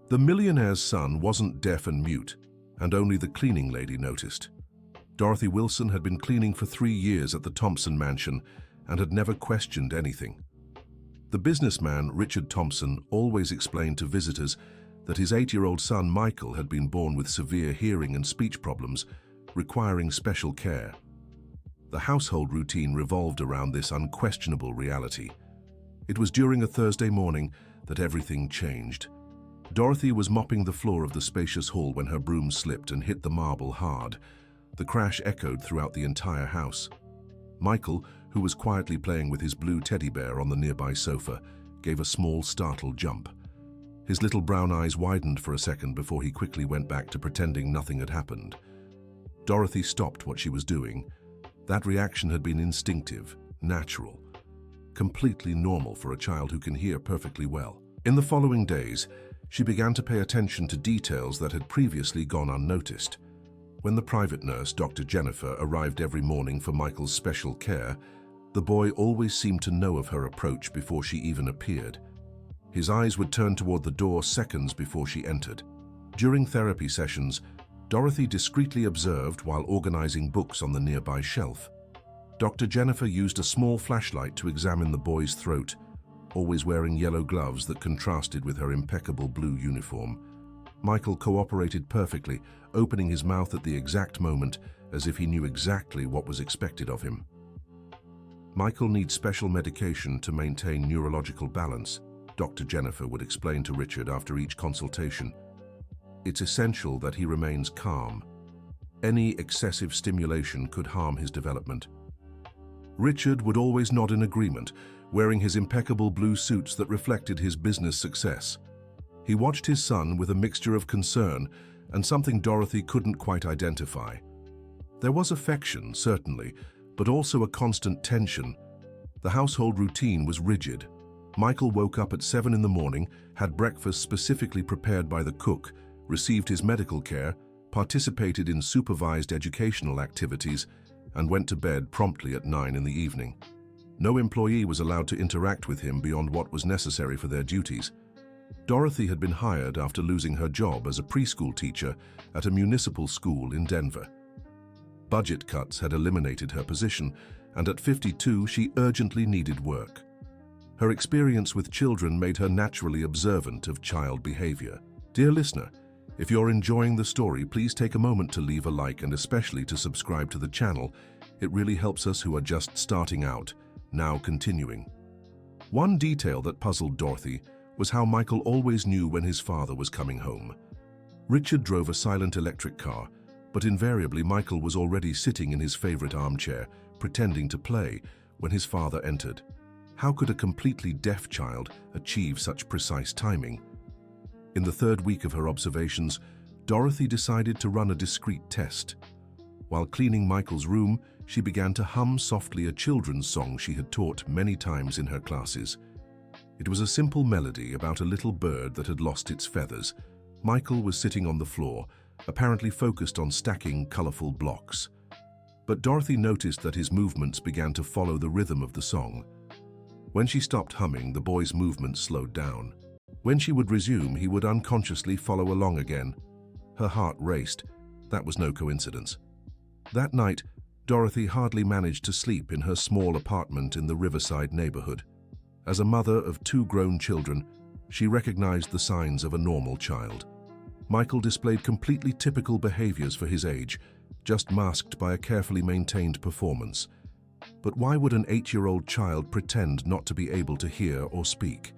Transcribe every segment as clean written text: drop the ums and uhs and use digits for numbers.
The millionaire's son wasn't deaf and mute, and only the cleaning lady noticed. Dorothy Wilson had been cleaning for 3 years at the Thompson mansion and had never questioned anything. The businessman, Richard Thompson, always explained to visitors that his 8-year-old son Michael had been born with severe hearing and speech problems, requiring special care. The household routine revolved around this unquestionable reality. It was during a Thursday morning that everything changed. Dorothy was mopping the floor of the spacious hall when her broom slipped and hit the marble hard. The crash echoed throughout the entire house. Michael, who was quietly playing with his blue teddy bear on the nearby sofa, gave a small, startled jump. His little brown eyes widened for a second before he quickly went back to pretending nothing had happened. Dorothy stopped what she was doing. That reaction had been instinctive, natural, completely normal for a child who can hear perfectly well. In the following days, she began to pay attention to details that had previously gone unnoticed. When the private nurse, Dr. Jennifer, arrived every morning for Michael's special care, the boy always seemed to know of her approach before she even appeared. His eyes would turn toward the door seconds before she entered. During therapy sessions, Dorothy discreetly observed while organizing books on the nearby shelf. Dr. Jennifer used a small flashlight to examine the boy's throat, always wearing yellow gloves that contrasted with her impeccable blue uniform. Michael cooperated perfectly, opening his mouth at the exact moment, as if he knew exactly what was expected of him. Michael needs special medication to maintain neurological balance, Dr. Jennifer would explain to Richard after each consultation. It's essential that he remains calm. Any excessive stimulation could harm his development. Richard would always nod in agreement, wearing his impeccable blue suits that reflected his business success. He watched his son with a mixture of concern and something Dorothy couldn't quite identify. There was affection, certainly, but also a constant tension. The household routine was rigid. Michael woke up at 7 in the morning, had breakfast specifically prepared by the cook, received his medical care, participated in supervised educational activities, and went to bed promptly at 9 in the evening. No employee was allowed to interact with him beyond what was necessary for their duties. Dorothy had been hired after losing her job as a preschool teacher at a municipal school in Denver. Budget cuts had eliminated her position, and at 52 she urgently needed work. Her experience with children made her naturally observant of child behavior. Dear listener, if you're enjoying the story, please take a moment to leave a like and especially to subscribe to the channel. It really helps us who are just starting out. Now continuing. One detail that puzzled Dorothy was how Michael always knew when his father was coming home. Richard drove a silent electric car, but invariably Michael was already sitting in his favorite armchair, pretending to play, when his father entered. How could a completely deaf child achieve such precise timing? In the 3rd week of her observations, Dorothy decided to run a discreet test. While cleaning Michael's room, she began to hum softly a children's song she had taught many times in her classes. It was a simple melody about a little bird that had lost its feathers. Michael was sitting on the floor, apparently focused on stacking colorful blocks. But Dorothy noticed that his movements began to follow the rhythm of the song. When she stopped humming, the boy's movements slowed down. When she would resume, he would unconsciously follow along again. Her heart raced. That was no coincidence. That night, Dorothy hardly managed to sleep in her small apartment in the Riverside neighborhood. As a mother of 2 grown children, she recognized the signs of a normal child. Michael displayed completely typical behaviors for his age, just masked by a carefully maintained performance. But why would an 8-year-old child pretend not to be able to hear or speak?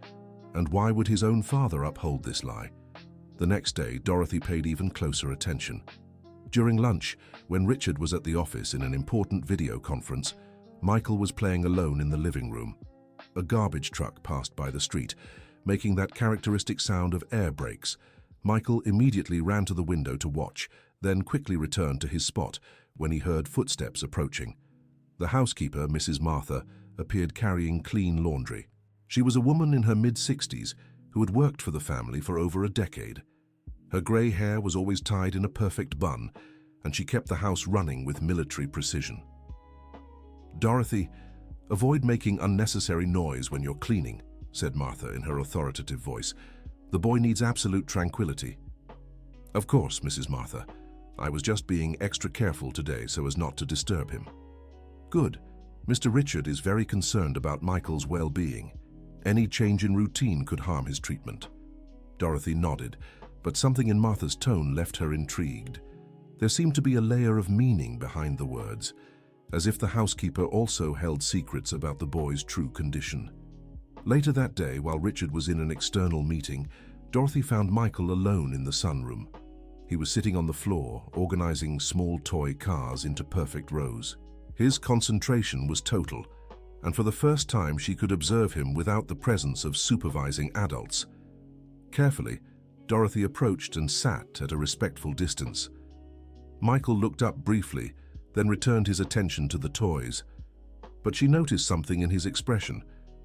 And why would his own father uphold this lie? The next day, Dorothy paid even closer attention. During lunch, when Richard was at the office in an important video conference, Michael was playing alone in the living room. A garbage truck passed by the street, making that characteristic sound of air brakes. Michael immediately ran to the window to watch, then quickly returned to his spot when he heard footsteps approaching. The housekeeper, Mrs. Martha, appeared carrying clean laundry. She was a woman in her mid-60s who had worked for the family for over a decade. Her grey hair was always tied in a perfect bun, and she kept the house running with military precision. "Dorothy, avoid making unnecessary noise when you're cleaning," said Martha in her authoritative voice. The boy needs absolute tranquility. Of course, Mrs. Martha. I was just being extra careful today so as not to disturb him. Good. Mr. Richard is very concerned about Michael's well-being. Any change in routine could harm his treatment. Dorothy nodded, but something in Martha's tone left her intrigued. There seemed to be a layer of meaning behind the words, as if the housekeeper also held secrets about the boy's true condition. Later that day, while Richard was in an external meeting, Dorothy found Michael alone in the sunroom. He was sitting on the floor, organizing small toy cars into perfect rows. His concentration was total, and for the first time she could observe him without the presence of supervising adults. Carefully, Dorothy approached and sat at a respectful distance. Michael looked up briefly, then returned his attention to the toys. But she noticed something in his expression.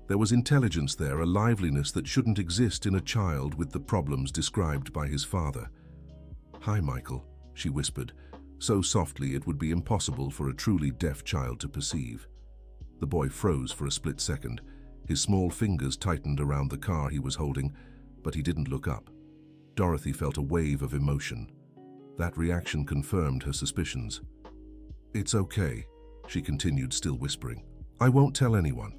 There was intelligence there, a liveliness that shouldn't exist in a child with the problems described by his father. "Hi, Michael," she whispered, so softly it would be impossible for a truly deaf child to perceive. The boy froze for a split second. His small fingers tightened around the car he was holding, but he didn't look up. Dorothy felt a wave of emotion. That reaction confirmed her suspicions. "It's okay," she continued, still whispering. "I won't tell anyone."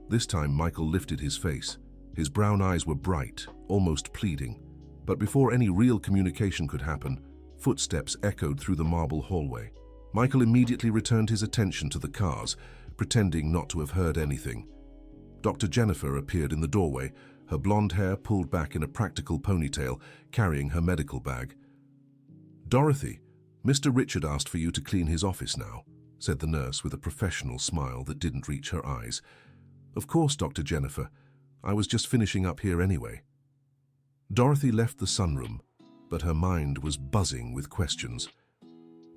This time Michael lifted his face. His brown eyes were bright, almost pleading. But before any real communication could happen, footsteps echoed through the marble hallway. Michael immediately returned his attention to the cars, pretending not to have heard anything. Dr. Jennifer appeared in the doorway, her blonde hair pulled back in a practical ponytail, carrying her medical bag. "Dorothy, Mr. Richard asked for you to clean his office now," said the nurse with a professional smile that didn't reach her eyes. "Of course, Dr. Jennifer. I was just finishing up here anyway." Dorothy left the sunroom, but her mind was buzzing with questions.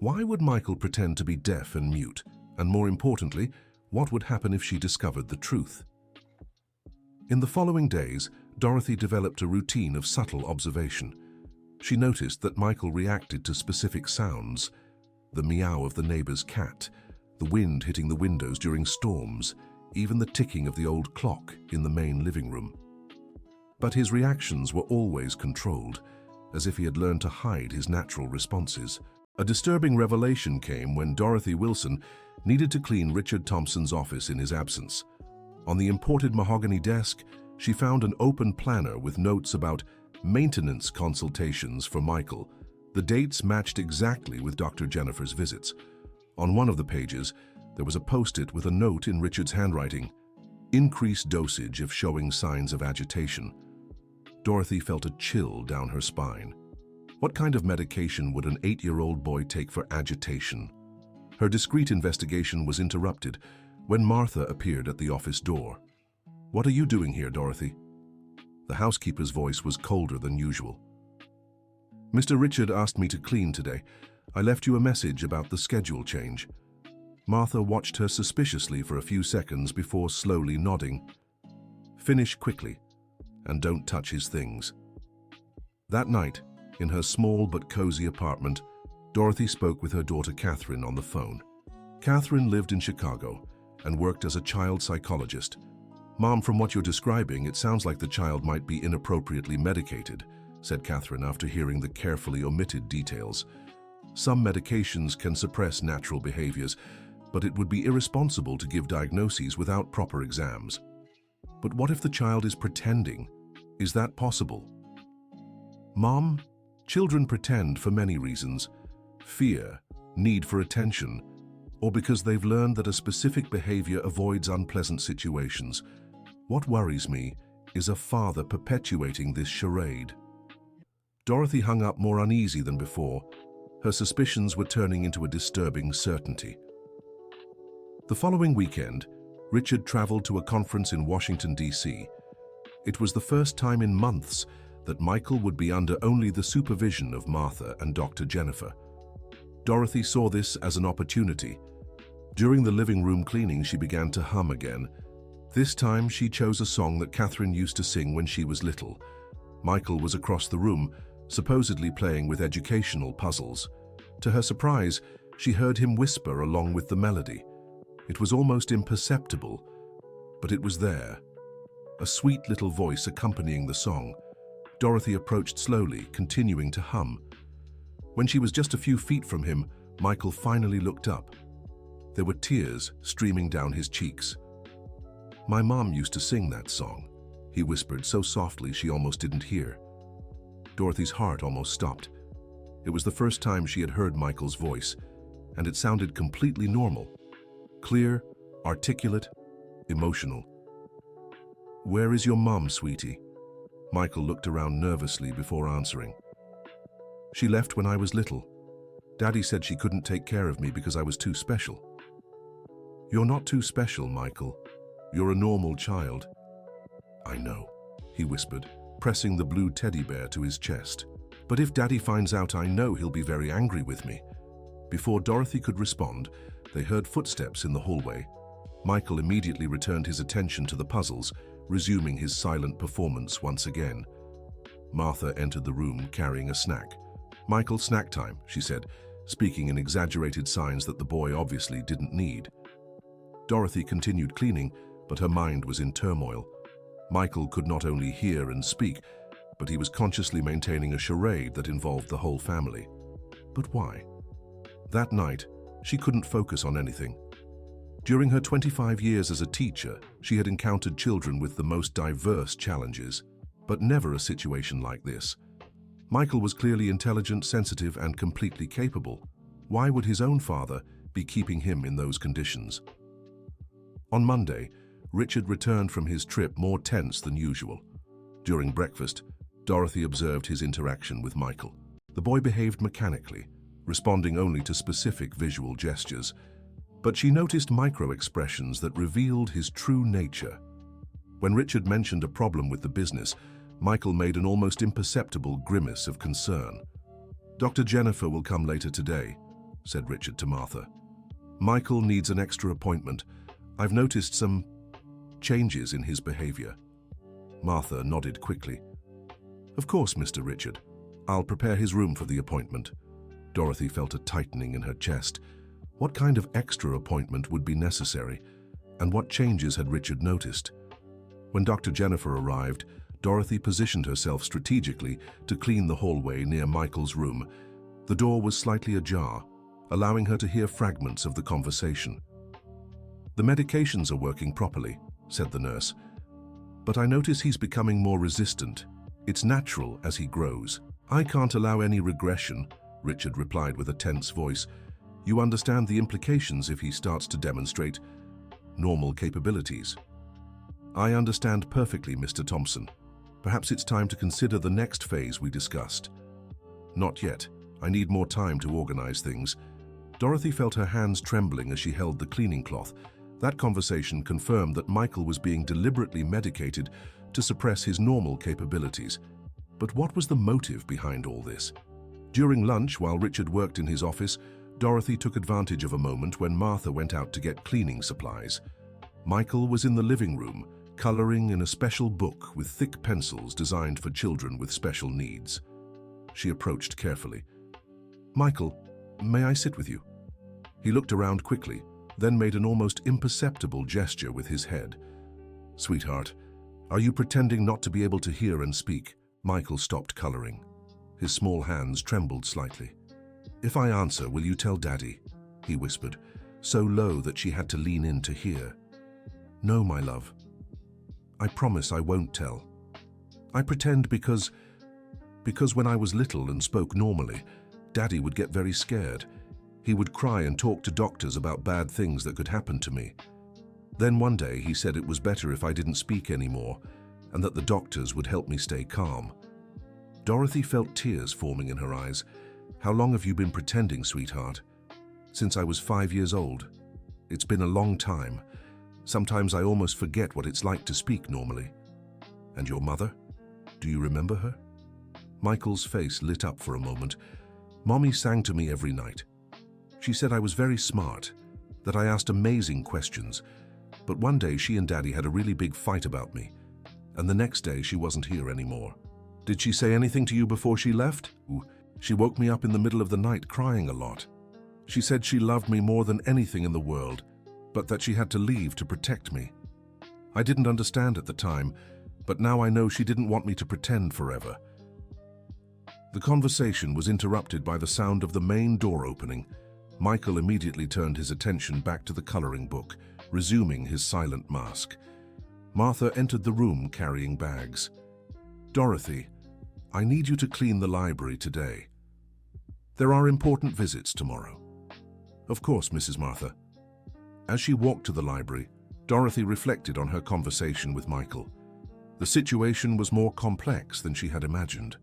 Why would Michael pretend to be deaf and mute? And more importantly, what would happen if she discovered the truth? In the following days, Dorothy developed a routine of subtle observation. She noticed that Michael reacted to specific sounds: the meow of the neighbor's cat, the wind hitting the windows during storms, even the ticking of the old clock in the main living room. But his reactions were always controlled, as if he had learned to hide his natural responses. A disturbing revelation came when Dorothy Wilson needed to clean Richard Thompson's office in his absence. On the imported mahogany desk, she found an open planner with notes about maintenance consultations for Michael. The dates matched exactly with Dr. Jennifer's visits. On one of the pages, there was a post-it with a note in Richard's handwriting: "Increase dosage if showing signs of agitation." Dorothy felt a chill down her spine. What kind of medication would an 8-year-old boy take for agitation? Her discreet investigation was interrupted when Martha appeared at the office door. "What are you doing here, Dorothy?" The housekeeper's voice was colder than usual. "Mr. Richard asked me to clean today. I left you a message about the schedule change." Martha watched her suspiciously for a few seconds before slowly nodding. "Finish quickly, and don't touch his things." That night, in her small but cozy apartment, Dorothy spoke with her daughter Catherine on the phone. Catherine lived in Chicago and worked as a child psychologist. "Mom, from what you're describing, it sounds like the child might be inappropriately medicated," said Catherine after hearing the carefully omitted details. "Some medications can suppress natural behaviors, but it would be irresponsible to give diagnoses without proper exams." "But what if the child is pretending? Is that possible?" "Mom, children pretend for many reasons: fear, need for attention, or because they've learned that a specific behavior avoids unpleasant situations. What worries me is a father perpetuating this charade." Dorothy hung up more uneasy than before. Her suspicions were turning into a disturbing certainty. The following weekend, Richard traveled to a conference in Washington, D.C. It was the first time in months that Michael would be under only the supervision of Martha and Dr. Jennifer. Dorothy saw this as an opportunity. During the living room cleaning, she began to hum again. This time, she chose a song that Catherine used to sing when she was little. Michael was across the room, supposedly playing with educational puzzles. To her surprise, she heard him whisper along with the melody. It was almost imperceptible, but it was there. A sweet little voice accompanying the song. Dorothy approached slowly, continuing to hum. When she was just a few feet from him, Michael finally looked up. There were tears streaming down his cheeks. "My mom used to sing that song," he whispered so softly she almost didn't hear. Dorothy's heart almost stopped. It was the first time she had heard Michael's voice, and it sounded completely normal. Clear, articulate, emotional. "Where is your mom, sweetie?" Michael looked around nervously before answering. "She left when I was little. Daddy said she couldn't take care of me because I was too special." "You're not too special, Michael. You're a normal child." "I know," he whispered, pressing the blue teddy bear to his chest. "But if Daddy finds out, I know he'll be very angry with me." Before Dorothy could respond, they heard footsteps in the hallway. Michael immediately returned his attention to the puzzles, resuming his silent performance once again. Martha entered the room carrying a snack. "Michael, snack time," she said, speaking in exaggerated signs that the boy obviously didn't need. Dorothy continued cleaning, but her mind was in turmoil. Michael could not only hear and speak, but he was consciously maintaining a charade that involved the whole family. But why? That night, she couldn't focus on anything. During her 25 years as a teacher, she had encountered children with the most diverse challenges, but never a situation like this. Michael was clearly intelligent, sensitive, and completely capable. Why would his own father be keeping him in those conditions? On Monday, Richard returned from his trip more tense than usual. During breakfast, Dorothy observed his interaction with Michael. The boy behaved mechanically, responding only to specific visual gestures, but she noticed micro-expressions that revealed his true nature. When Richard mentioned a problem with the business, Michael made an almost imperceptible grimace of concern. "Dr. Jennifer will come later today," said Richard to Martha. "Michael needs an extra appointment. I've noticed some changes in his behavior." Martha nodded quickly. "Of course, Mr. Richard. I'll prepare his room for the appointment." Dorothy felt a tightening in her chest. What kind of extra appointment would be necessary, and what changes had Richard noticed? When Dr. Jennifer arrived, Dorothy positioned herself strategically to clean the hallway near Michael's room. The door was slightly ajar, allowing her to hear fragments of the conversation. "The medications are working properly," said the nurse. "But I notice he's becoming more resistant. It's natural as he grows." "I can't allow any regression," Richard replied with a tense voice. "You understand the implications if he starts to demonstrate normal capabilities." "I understand perfectly, Mr. Thompson. Perhaps it's time to consider the next phase we discussed." "Not yet. I need more time to organize things." Dorothy felt her hands trembling as she held the cleaning cloth. That conversation confirmed that Michael was being deliberately medicated to suppress his normal capabilities. But what was the motive behind all this? During lunch, while Richard worked in his office, Dorothy took advantage of a moment when Martha went out to get cleaning supplies. Michael was in the living room, coloring in a special book with thick pencils designed for children with special needs. She approached carefully. "Michael, may I sit with you?" He looked around quickly, then made an almost imperceptible gesture with his head. "Sweetheart, are you pretending not to be able to hear and speak?" Michael stopped coloring. His small hands trembled slightly. "If I answer, will you tell Daddy?" he whispered, so low that she had to lean in to hear. "No, my love. I promise I won't tell. I pretend because when I was little and spoke normally, Daddy would get very scared. He would cry and talk to doctors about bad things that could happen to me. Then one day he said it was better if I didn't speak anymore, and that the doctors would help me stay calm." Dorothy felt tears forming in her eyes. "How long have you been pretending, sweetheart?" "Since I was 5 years old. It's been a long time. Sometimes I almost forget what it's like to speak normally." "And your mother? Do you remember her?" Michael's face lit up for a moment. "Mommy sang to me every night. She said I was very smart, that I asked amazing questions. But one day she and Daddy had a really big fight about me, and the next day she wasn't here anymore." "Did she say anything to you before she left?" "She woke me up in the middle of the night crying a lot. She said she loved me more than anything in the world, but that she had to leave to protect me. I didn't understand at the time, but now I know she didn't want me to pretend forever. The conversation was interrupted by the sound of the main door opening. Michael immediately turned his attention back to the coloring book, resuming his silent mask. Martha entered the room carrying bags. "Dorothy, I need you to clean the library today. There are important visits tomorrow." "Of course, Mrs. Martha." As she walked to the library, Dorothy reflected on her conversation with Michael. The situation was more complex than she had imagined.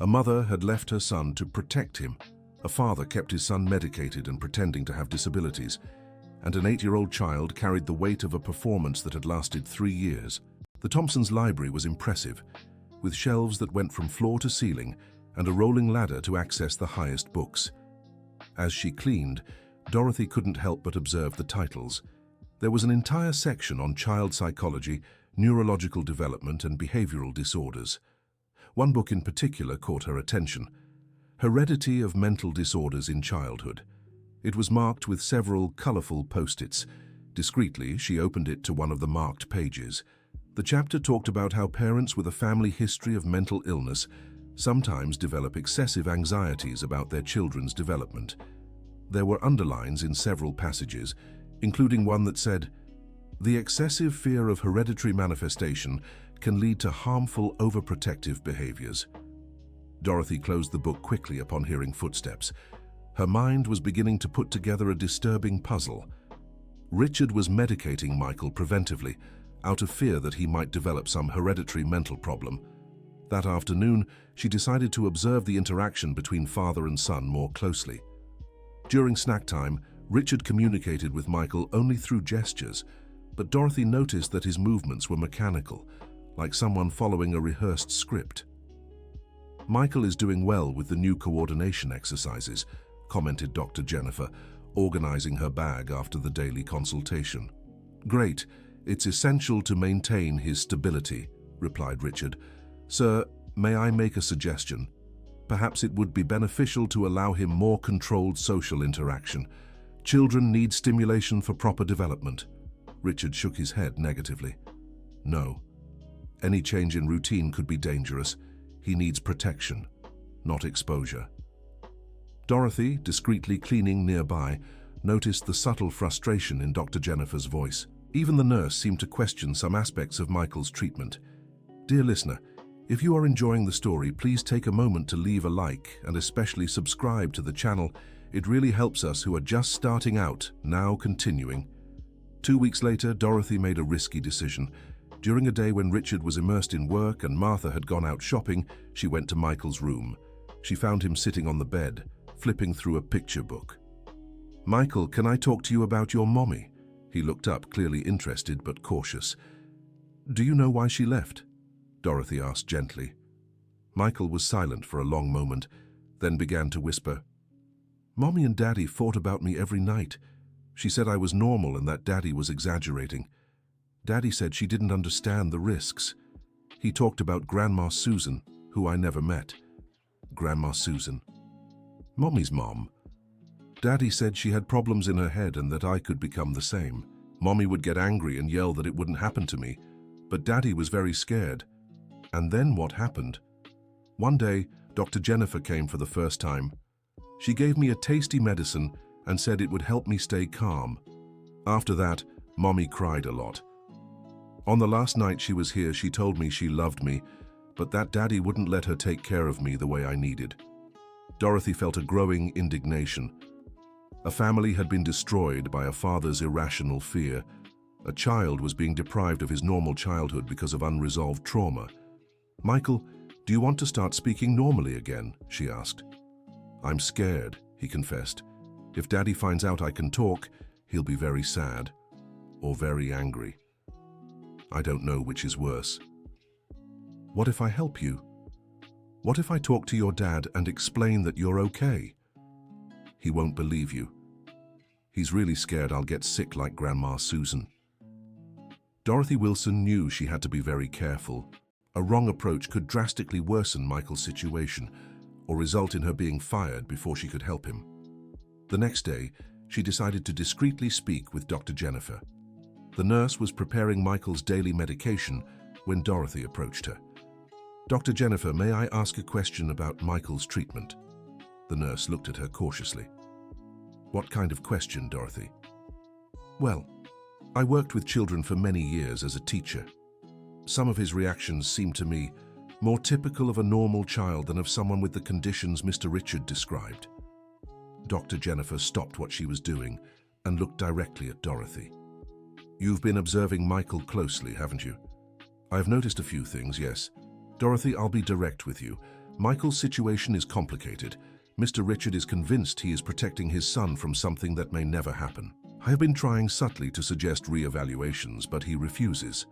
A mother had left her son to protect him. A father kept his son medicated and pretending to have disabilities. And an 8-year-old child carried the weight of a performance that had lasted 3 years. The Thompsons' library was impressive, with shelves that went from floor to ceiling and a rolling ladder to access the highest books. As she cleaned, Dorothy couldn't help but observe the titles. There was an entire section on child psychology, neurological development, and behavioral disorders. One book in particular caught her attention: Heredity of Mental Disorders in Childhood. It was marked with several colorful post-its. Discreetly, she opened it to one of the marked pages. The chapter talked about how parents with a family history of mental illness sometimes develop excessive anxieties about their children's development. There were underlines in several passages, including one that said, "The excessive fear of hereditary manifestation can lead to harmful overprotective behaviors." Dorothy closed the book quickly upon hearing footsteps. Her mind was beginning to put together a disturbing puzzle. Richard was medicating Michael preventively, out of fear that he might develop some hereditary mental problem. That afternoon, she decided to observe the interaction between father and son more closely. During snack time, Richard communicated with Michael only through gestures, but Dorothy noticed that his movements were mechanical, like someone following a rehearsed script. "Michael is doing well with the new coordination exercises," commented Dr. Jennifer, organizing her bag after the daily consultation. "Great. It's essential to maintain his stability," replied Richard. "Sir, may I make a suggestion? Perhaps it would be beneficial to allow him more controlled social interaction. Children need stimulation for proper development." Richard shook his head negatively. "No. Any change in routine could be dangerous. He needs protection, not exposure." Dorothy, discreetly cleaning nearby, noticed the subtle frustration in Dr. Jennifer's voice. Even the nurse seemed to question some aspects of Michael's treatment. Dear listener, if you are enjoying the story, please take a moment to leave a like and especially subscribe to the channel. It really helps us who are just starting out, now continuing. 2 weeks later, Dorothy made a risky decision. During a day when Richard was immersed in work and Martha had gone out shopping, she went to Michael's room. She found him sitting on the bed, flipping through a picture book. "Michael, can I talk to you about your mommy?" He looked up, clearly interested but cautious. "Do you know why she left?" Dorothy asked gently. Michael was silent for a long moment, then began to whisper. "Mommy and Daddy fought about me every night. She said I was normal and that Daddy was exaggerating. Daddy said she didn't understand the risks. He talked about Grandma Susan, who I never met." Grandma Susan. Mommy's mom. "Daddy said she had problems in her head and that I could become the same. Mommy would get angry and yell that it wouldn't happen to me, but Daddy was very scared. And then what happened? One day, Dr. Jennifer came for the first time. She gave me a tasty medicine and said it would help me stay calm. After that, Mommy cried a lot. On the last night she was here, she told me she loved me, but that Daddy wouldn't let her take care of me the way I needed." Dorothy felt a growing indignation. A family had been destroyed by a father's irrational fear. A child was being deprived of his normal childhood because of unresolved trauma. "Michael, do you want to start speaking normally again?" she asked. "I'm scared," he confessed. "If Daddy finds out I can talk, he'll be very sad. Or very angry. I don't know which is worse." "What if I help you? What if I talk to your dad and explain that you're okay?" "He won't believe you. He's really scared I'll get sick like Grandma Susan." Dorothy Wilson knew she had to be very careful. A wrong approach could drastically worsen Michael's situation or result in her being fired before she could help him. The next day, she decided to discreetly speak with Dr. Jennifer. The nurse was preparing Michael's daily medication when Dorothy approached her. "Dr. Jennifer, may I ask a question about Michael's treatment?" The nurse looked at her cautiously. "What kind of question, Dorothy?" "Well, I worked with children for many years as a teacher. Some of his reactions seemed to me more typical of a normal child than of someone with the conditions Mr. Richard described." Dr. Jennifer stopped what she was doing and looked directly at Dorothy. "You've been observing Michael closely, haven't you?" "I've noticed a few things, yes. Dorothy, I'll be direct with you. Michael's situation is complicated. Mr. Richard is convinced he is protecting his son from something that may never happen. I have been trying subtly to suggest re-evaluations, but he refuses.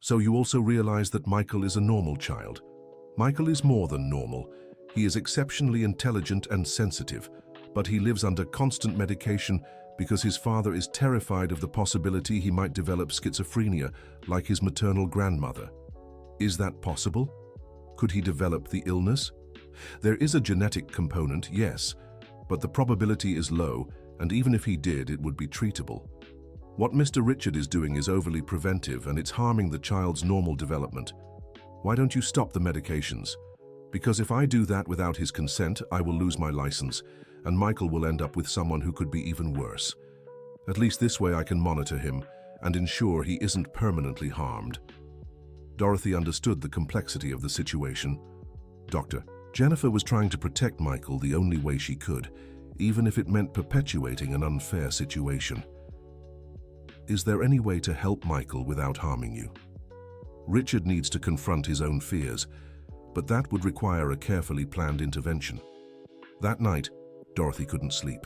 So you also realize that Michael is a normal child. Michael is more than normal. He is exceptionally intelligent and sensitive, but he lives under constant medication because his father is terrified of the possibility he might develop schizophrenia like his maternal grandmother. Is that possible? Could he develop the illness? There is a genetic component, yes, but the probability is low, and even if he did, it would be treatable. What Mr. Richard is doing is overly preventive, and it's harming the child's normal development. Why don't you stop the medications? Because if I do that without his consent, I will lose my license, and Michael will end up with someone who could be even worse. At least this way I can monitor him and ensure he isn't permanently harmed." Dorothy understood the complexity of the situation. "Doctor, Jennifer was trying to protect Michael the only way she could, even if it meant perpetuating an unfair situation. Is there any way to help Michael without harming you? Richard needs to confront his own fears, but that would require a carefully planned intervention." That night, Dorothy couldn't sleep.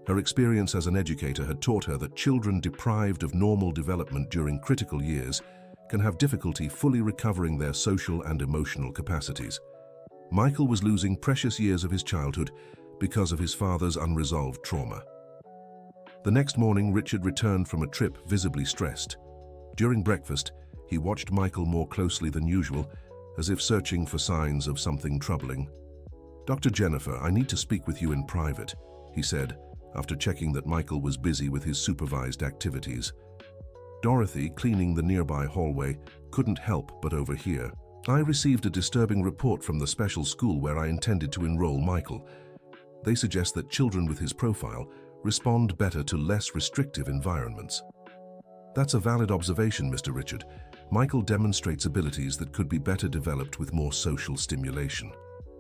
Her experience as an educator had taught her that children deprived of normal development during critical years can have difficulty fully recovering their social and emotional capacities. Michael was losing precious years of his childhood because of his father's unresolved trauma. The next morning, Richard returned from a trip visibly stressed. During breakfast, he watched Michael more closely than usual, as if searching for signs of something troubling. "Dr. Jennifer, I need to speak with you in private," he said, after checking that Michael was busy with his supervised activities. Dorothy, cleaning the nearby hallway, couldn't help but overhear. "I received a disturbing report from the special school where I intended to enroll Michael. They suggest that children with his profile respond better to less restrictive environments." "That's a valid observation, Mr. Richard. Michael demonstrates abilities that could be better developed with more social stimulation."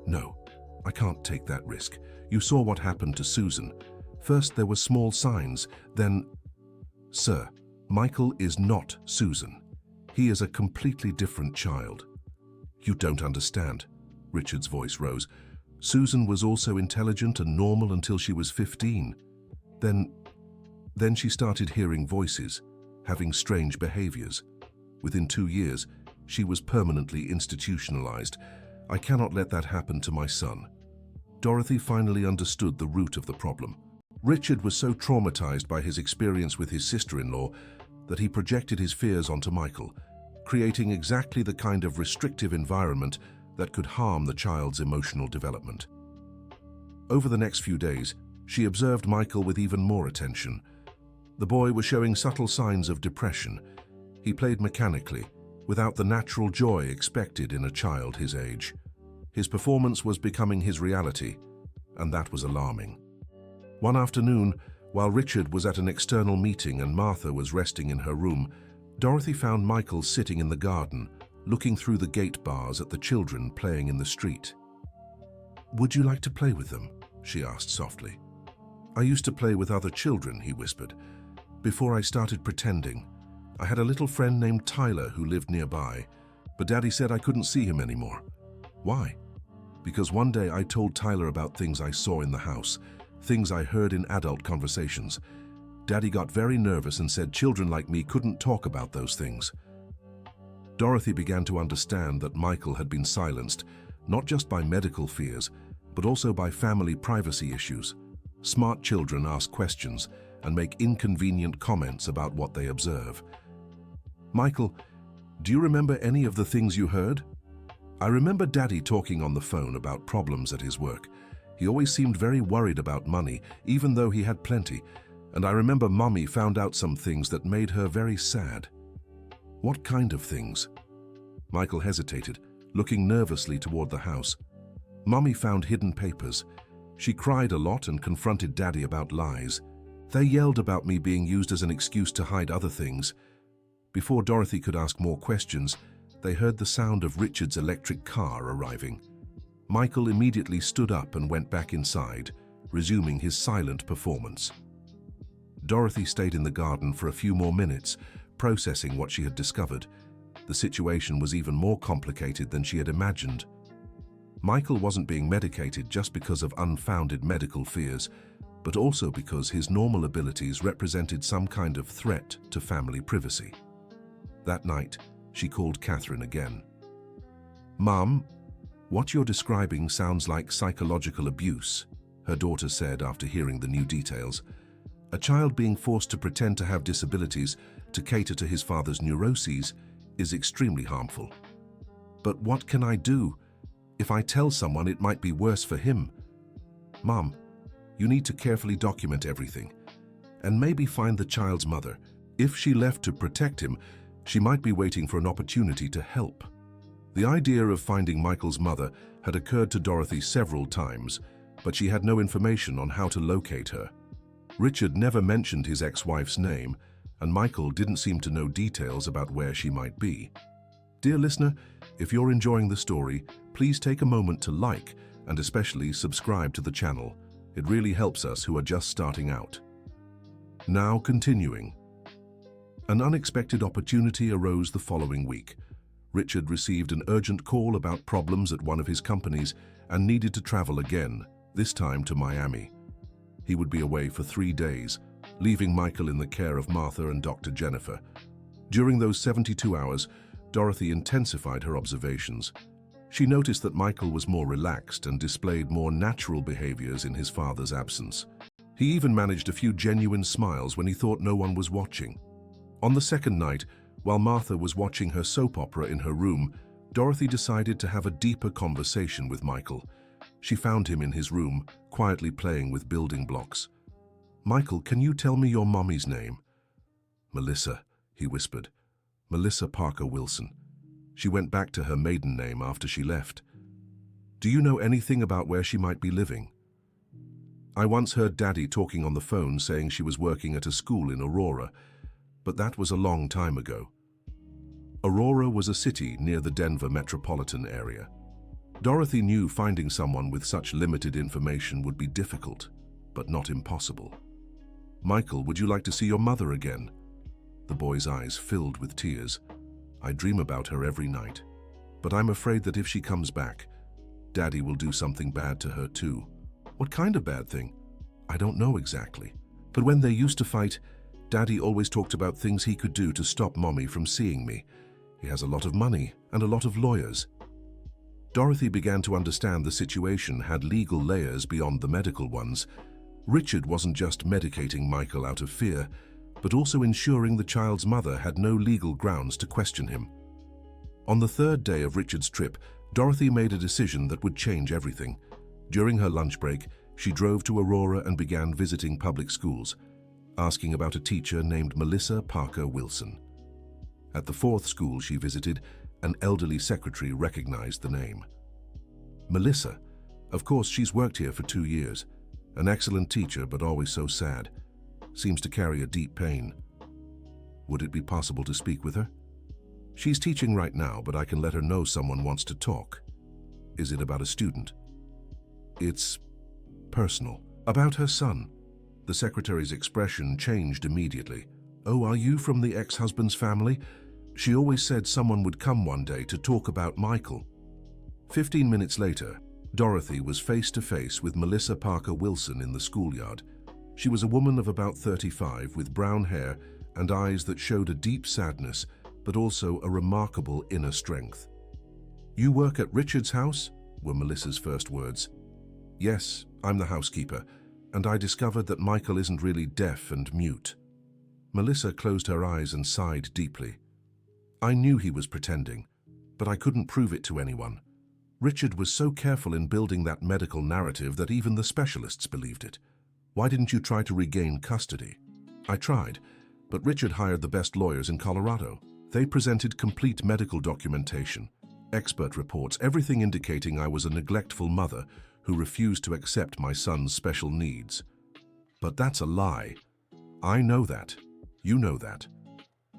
"No, I can't take that risk. You saw what happened to Susan. First there were small signs, then—" "Sir, Michael is not Susan. He is a completely different child." "You don't understand." Richard's voice rose. "Susan was also intelligent and normal until she was 15. Then she started hearing voices, having strange behaviors. Within 2 years, she was permanently institutionalized. I cannot let that happen to my son." Dorothy finally understood the root of the problem. Richard was so traumatized by his experience with his sister-in-law that he projected his fears onto Michael, creating exactly the kind of restrictive environment that could harm the child's emotional development. Over the next few days, she observed Michael with even more attention. The boy was showing subtle signs of depression. He played mechanically, without the natural joy expected in a child his age. His performance was becoming his reality, and that was alarming. One afternoon, while Richard was at an external meeting and Martha was resting in her room, Dorothy found Michael sitting in the garden, looking through the gate bars at the children playing in the street. "Would you like to play with them?" she asked softly. "I used to play with other children," he whispered, "before I started pretending. I had a little friend named Tyler who lived nearby, but Daddy said I couldn't see him anymore." "Why?" "Because one day I told Tyler about things I saw in the house, things I heard in adult conversations. Daddy got very nervous and said children like me couldn't talk about those things." Dorothy began to understand that Michael had been silenced, not just by medical fears, but also by family privacy issues. Smart children ask questions and make inconvenient comments about what they observe. "Michael, do you remember any of the things you heard?" "I remember Daddy talking on the phone about problems at his work. He always seemed very worried about money, even though he had plenty. And I remember Mommy found out some things that made her very sad." "What kind of things?" Michael hesitated, looking nervously toward the house. Mommy found hidden papers. She cried a lot and confronted Daddy about lies. They yelled about me being used as an excuse to hide other things. Before Dorothy could ask more questions, they heard the sound of Richard's electric car arriving. Michael immediately stood up and went back inside, resuming his silent performance. Dorothy stayed in the garden for a few more minutes, processing what she had discovered. The situation was even more complicated than she had imagined. Michael wasn't being medicated just because of unfounded medical fears, but also because his normal abilities represented some kind of threat to family privacy. That night, she called Catherine again. "Mom, what you're describing sounds like psychological abuse," her daughter said after hearing the new details. "A child being forced to pretend to have disabilities to cater to his father's neuroses is extremely harmful. But what can I do? If I tell someone, it might be worse for him. Mom, you need to carefully document everything, and maybe find the child's mother. If she left to protect him, she might be waiting for an opportunity to help." The idea of finding Michael's mother had occurred to Dorothy several times, but she had no information on how to locate her. Richard never mentioned his ex-wife's name, and Michael didn't seem to know details about where she might be. Dear listener, if you're enjoying the story, please take a moment to like and especially subscribe to the channel. It really helps us who are just starting out. Now continuing. An unexpected opportunity arose the following week. Richard received an urgent call about problems at one of his companies and needed to travel again, this time to Miami. He would be away for 3 days, leaving Michael in the care of Martha and Dr. Jennifer. During those 72 hours, Dorothy intensified her observations. She noticed that Michael was more relaxed and displayed more natural behaviors in his father's absence. He even managed a few genuine smiles when he thought no one was watching. On the second night, while Martha was watching her soap opera in her room, Dorothy decided to have a deeper conversation with Michael. She found him in his room, quietly playing with building blocks. "Michael, can you tell me your mommy's name?" "Melissa," he whispered. "Melissa Parker Wilson. She went back to her maiden name after she left. Do you know anything about where she might be living?" "I once heard Daddy talking on the phone saying she was working at a school in Aurora, but that was a long time ago." Aurora was a city near the Denver metropolitan area. Dorothy knew finding someone with such limited information would be difficult, but not impossible. "Michael, would you like to see your mother again?" The boy's eyes filled with tears. "I dream about her every night, but I'm afraid that if she comes back, Daddy will do something bad to her too." "What kind of bad thing?" "I don't know exactly, but when they used to fight, Daddy always talked about things he could do to stop Mommy from seeing me. He has a lot of money and a lot of lawyers." Dorothy began to understand the situation had legal layers beyond the medical ones. Richard wasn't just medicating Michael out of fear, but also ensuring the child's mother had no legal grounds to question him. On the third day of Richard's trip, Dorothy made a decision that would change everything. During her lunch break, she drove to Aurora and began visiting public schools, asking about a teacher named Melissa Parker Wilson. At the fourth school she visited, an elderly secretary recognized the name. "Melissa, of course, she's worked here for 2 years. An excellent teacher, but always so sad. Seems to carry a deep pain. Would it be possible to speak with her? She's teaching right now, but I can let her know someone wants to talk." "Is it about a student?" "It's personal. About her son." The secretary's expression changed immediately. "Oh, are you from the ex-husband's family? She always said someone would come one day to talk about Michael." 15 minutes later, Dorothy was face to face with Melissa Parker Wilson in the schoolyard. She was a woman of about 35 with brown hair and eyes that showed a deep sadness, but also a remarkable inner strength. "You work at Richard's house?" were Melissa's first words. "Yes, I'm the housekeeper, and I discovered that Michael isn't really deaf and mute." Melissa closed her eyes and sighed deeply. "I knew he was pretending, but I couldn't prove it to anyone. Richard was so careful in building that medical narrative that even the specialists believed it. Why didn't you try to regain custody?" "I tried, but Richard hired the best lawyers in Colorado. They presented complete medical documentation. Expert reports, everything indicating I was a neglectful mother who refused to accept my son's special needs. But that's a lie. I know that. You know that.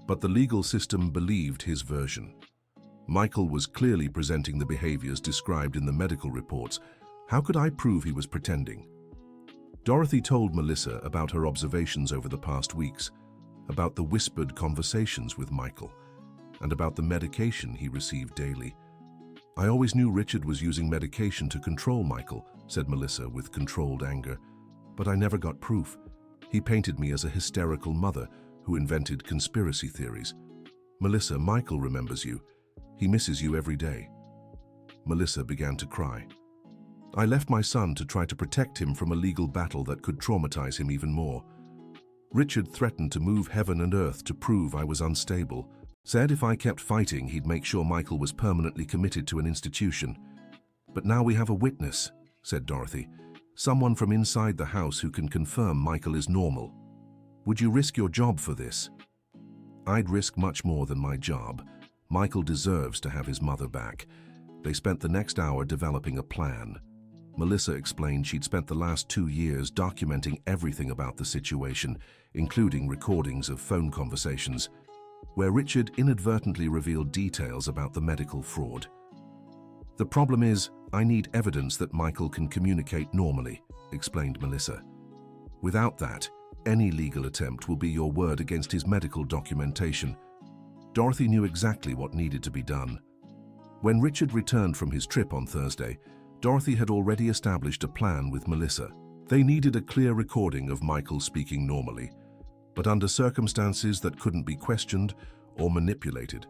But the legal system believed his version. Michael was clearly presenting the behaviors described in the medical reports. How could I prove he was pretending? Dorothy told Melissa about her observations over the past weeks, about the whispered conversations with Michael, and about the medication he received daily. I always knew Richard was using medication to control Michael, said Melissa with controlled anger, but I never got proof. He painted me as a hysterical mother who invented conspiracy theories. Melissa, Michael remembers you. He misses you every day. Melissa began to cry. I left my son to try to protect him from a legal battle that could traumatize him even more. Richard threatened to move heaven and earth to prove I was unstable. Said if I kept fighting, he'd make sure Michael was permanently committed to an institution. But now we have a witness, said Dorothy. Someone from inside the house who can confirm Michael is normal. Would you risk your job for this? I'd risk much more than my job. Michael deserves to have his mother back. They spent the next hour developing a plan. Melissa explained she'd spent the last 2 years documenting everything about the situation, including recordings of phone conversations, where Richard inadvertently revealed details about the medical fraud. The problem is, I need evidence that Michael can communicate normally, explained Melissa. Without that, any legal attempt will be your word against his medical documentation. Dorothy knew exactly what needed to be done. When Richard returned from his trip on Thursday, Dorothy had already established a plan with Melissa. They needed a clear recording of Michael speaking normally, but under circumstances that couldn't be questioned or manipulated.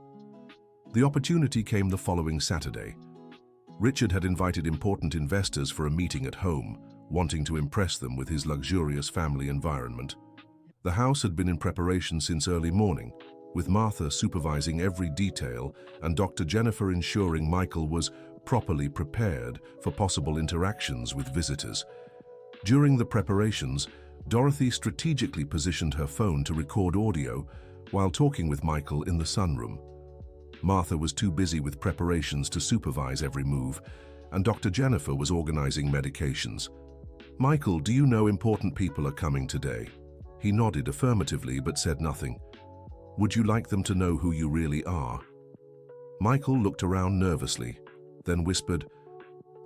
The opportunity came the following Saturday. Richard had invited important investors for a meeting at home, wanting to impress them with his luxurious family environment. The house had been in preparation since early morning, with Martha supervising every detail and Dr. Jennifer ensuring Michael was properly prepared for possible interactions with visitors. During the preparations, Dorothy strategically positioned her phone to record audio while talking with Michael in the sunroom. Martha was too busy with preparations to supervise every move, and Dr. Jennifer was organizing medications. Michael, do you know important people are coming today? He nodded affirmatively but said nothing. Would you like them to know who you really are? Michael looked around nervously, then whispered,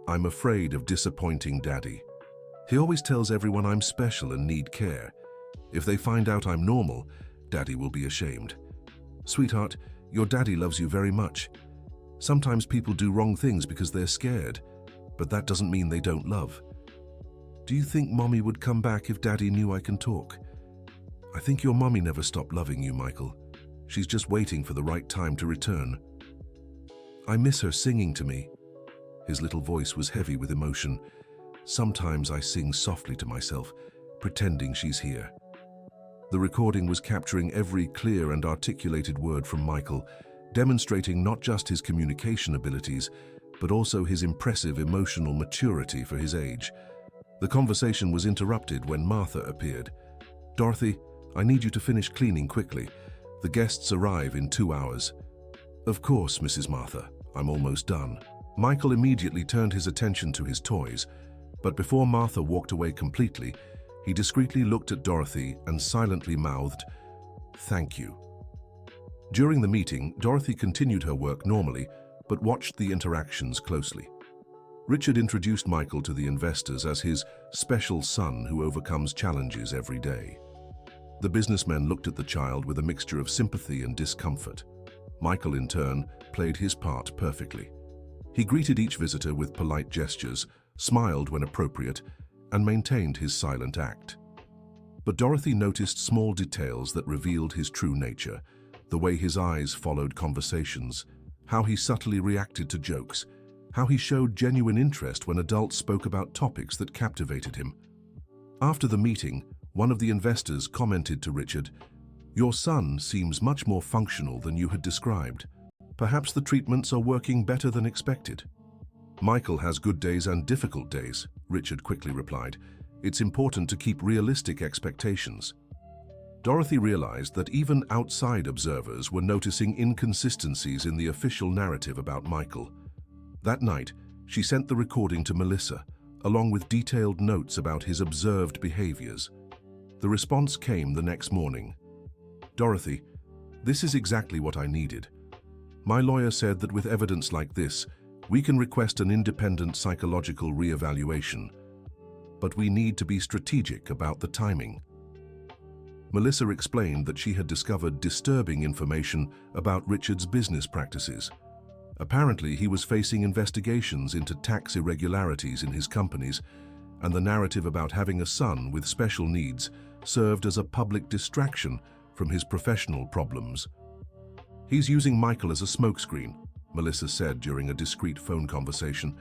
I'm afraid of disappointing Daddy. He always tells everyone I'm special and need care. If they find out I'm normal, Daddy will be ashamed. Sweetheart, your daddy loves you very much. Sometimes people do wrong things because they're scared, but that doesn't mean they don't love. Do you think Mommy would come back if Daddy knew I can talk? I think your Mommy never stopped loving you, Michael. She's just waiting for the right time to return. I miss her singing to me. His little voice was heavy with emotion. Sometimes I sing softly to myself, pretending she's here. The recording was capturing every clear and articulated word from Michael, demonstrating not just his communication abilities, but also his impressive emotional maturity for his age. The conversation was interrupted when Martha appeared. Dorothy, I need you to finish cleaning quickly. The guests arrive in 2 hours. Of course, Mrs. Martha, I'm almost done. Michael immediately turned his attention to his toys, but before Martha walked away completely, he discreetly looked at Dorothy and silently mouthed, "Thank you." During the meeting, Dorothy continued her work normally, but watched the interactions closely. Richard introduced Michael to the investors as his special son who overcomes challenges every day. The businessmen looked at the child with a mixture of sympathy and discomfort. Michael, in turn, played his part perfectly. He greeted each visitor with polite gestures, smiled when appropriate, and maintained his silent act. But Dorothy noticed small details that revealed his true nature, the way his eyes followed conversations, how he subtly reacted to jokes, how he showed genuine interest when adults spoke about topics that captivated him. After the meeting, one of the investors commented to Richard, "Your son seems much more functional than you had described. Perhaps the treatments are working better than expected." "Michael has good days and difficult days," Richard quickly replied. "It's important to keep realistic expectations." Dorothy realized that even outside observers were noticing inconsistencies in the official narrative about Michael. That night, she sent the recording to Melissa, along with detailed notes about his observed behaviors. The response came the next morning. "Dorothy, this is exactly what I needed. My lawyer said that with evidence like this, we can request an independent psychological re-evaluation, but we need to be strategic about the timing." Melissa explained that she had discovered disturbing information about Richard's business practices. Apparently, he was facing investigations into tax irregularities in his companies, and the narrative about having a son with special needs served as a public distraction from his professional problems. "He's using Michael as a smokescreen," Melissa said during a discreet phone conversation.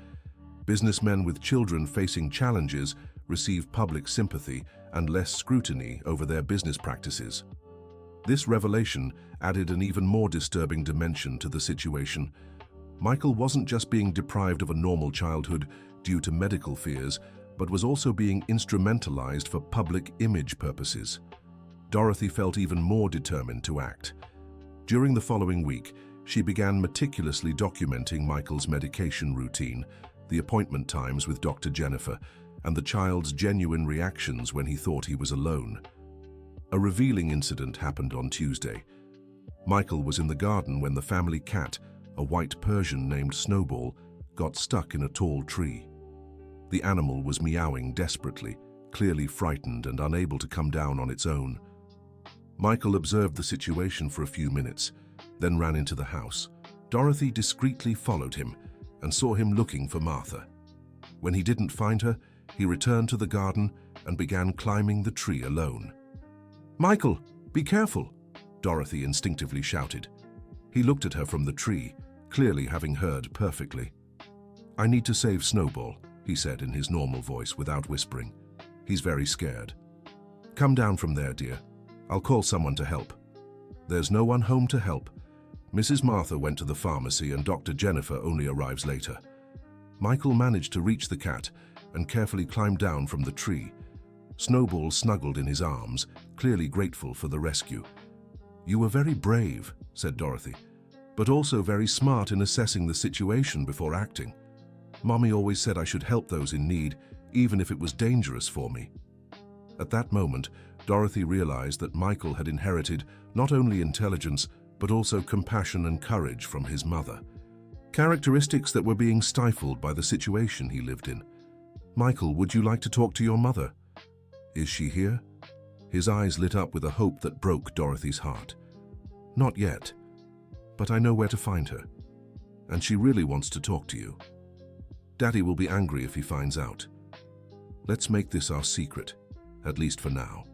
"Businessmen with children facing challenges receive public sympathy and less scrutiny over their business practices." This revelation added an even more disturbing dimension to the situation. Michael wasn't just being deprived of a normal childhood due to medical fears, but was also being instrumentalized for public image purposes. Dorothy felt even more determined to act. During the following week, she began meticulously documenting Michael's medication routine, the appointment times with Dr. Jennifer, and the child's genuine reactions when he thought he was alone. A revealing incident happened on Tuesday. Michael was in the garden when the family cat, a white Persian named Snowball, got stuck in a tall tree. The animal was meowing desperately, clearly frightened and unable to come down on its own. Michael observed the situation for a few minutes, then ran into the house. Dorothy discreetly followed him and saw him looking for Martha. When he didn't find her, he returned to the garden and began climbing the tree alone. "Michael, be careful!" Dorothy instinctively shouted. He looked at her from the tree, clearly having heard perfectly. "I need to save Snowball," he said in his normal voice without whispering. "He's very scared." "Come down from there, dear. I'll call someone to help." "There's no one home to help. Mrs. Martha went to the pharmacy and Dr. Jennifer only arrives later." Michael managed to reach the cat and carefully climbed down from the tree. Snowball snuggled in his arms, clearly grateful for the rescue. "You were very brave," said Dorothy, "but also very smart in assessing the situation before acting. Mommy always said I should help those in need, even if it was dangerous for me." At that moment, Dorothy realized that Michael had inherited not only intelligence, but also compassion and courage from his mother. Characteristics that were being stifled by the situation he lived in. "Michael, would you like to talk to your mother?" "Is she here?" His eyes lit up with a hope that broke Dorothy's heart. "Not yet, but I know where to find her, and she really wants to talk to you. Daddy will be angry if he finds out. Let's make this our secret, at least for now."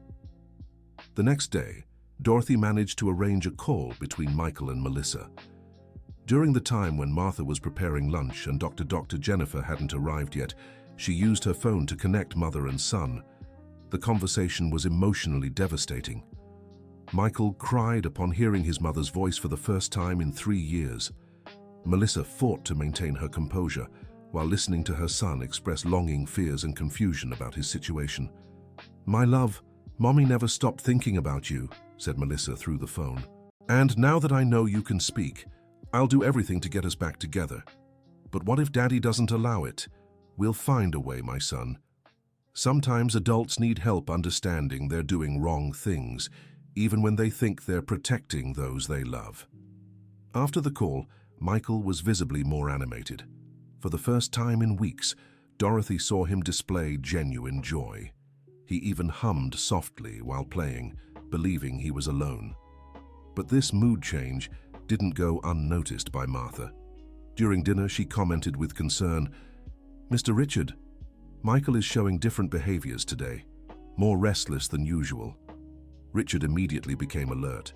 The next day, Dorothy managed to arrange a call between Michael and Melissa. During the time when Martha was preparing lunch and Dr. Jennifer hadn't arrived yet, she used her phone to connect mother and son. The conversation was emotionally devastating. Michael cried upon hearing his mother's voice for the first time in 3 years. Melissa fought to maintain her composure while listening to her son express longing, fears, and confusion about his situation. "My love, Mommy never stopped thinking about you," said Melissa through the phone. "And now that I know you can speak, I'll do everything to get us back together. But what if Daddy doesn't allow it? We'll find a way, my son. Sometimes adults need help understanding they're doing wrong things, even when they think they're protecting those they love." After the call, Michael was visibly more animated. For the first time in weeks, Dorothy saw him display genuine joy. He even hummed softly while playing, believing he was alone. But this mood change didn't go unnoticed by Martha. During dinner, she commented with concern, "Mr. Richard, Michael is showing different behaviors today, more restless than usual." Richard immediately became alert.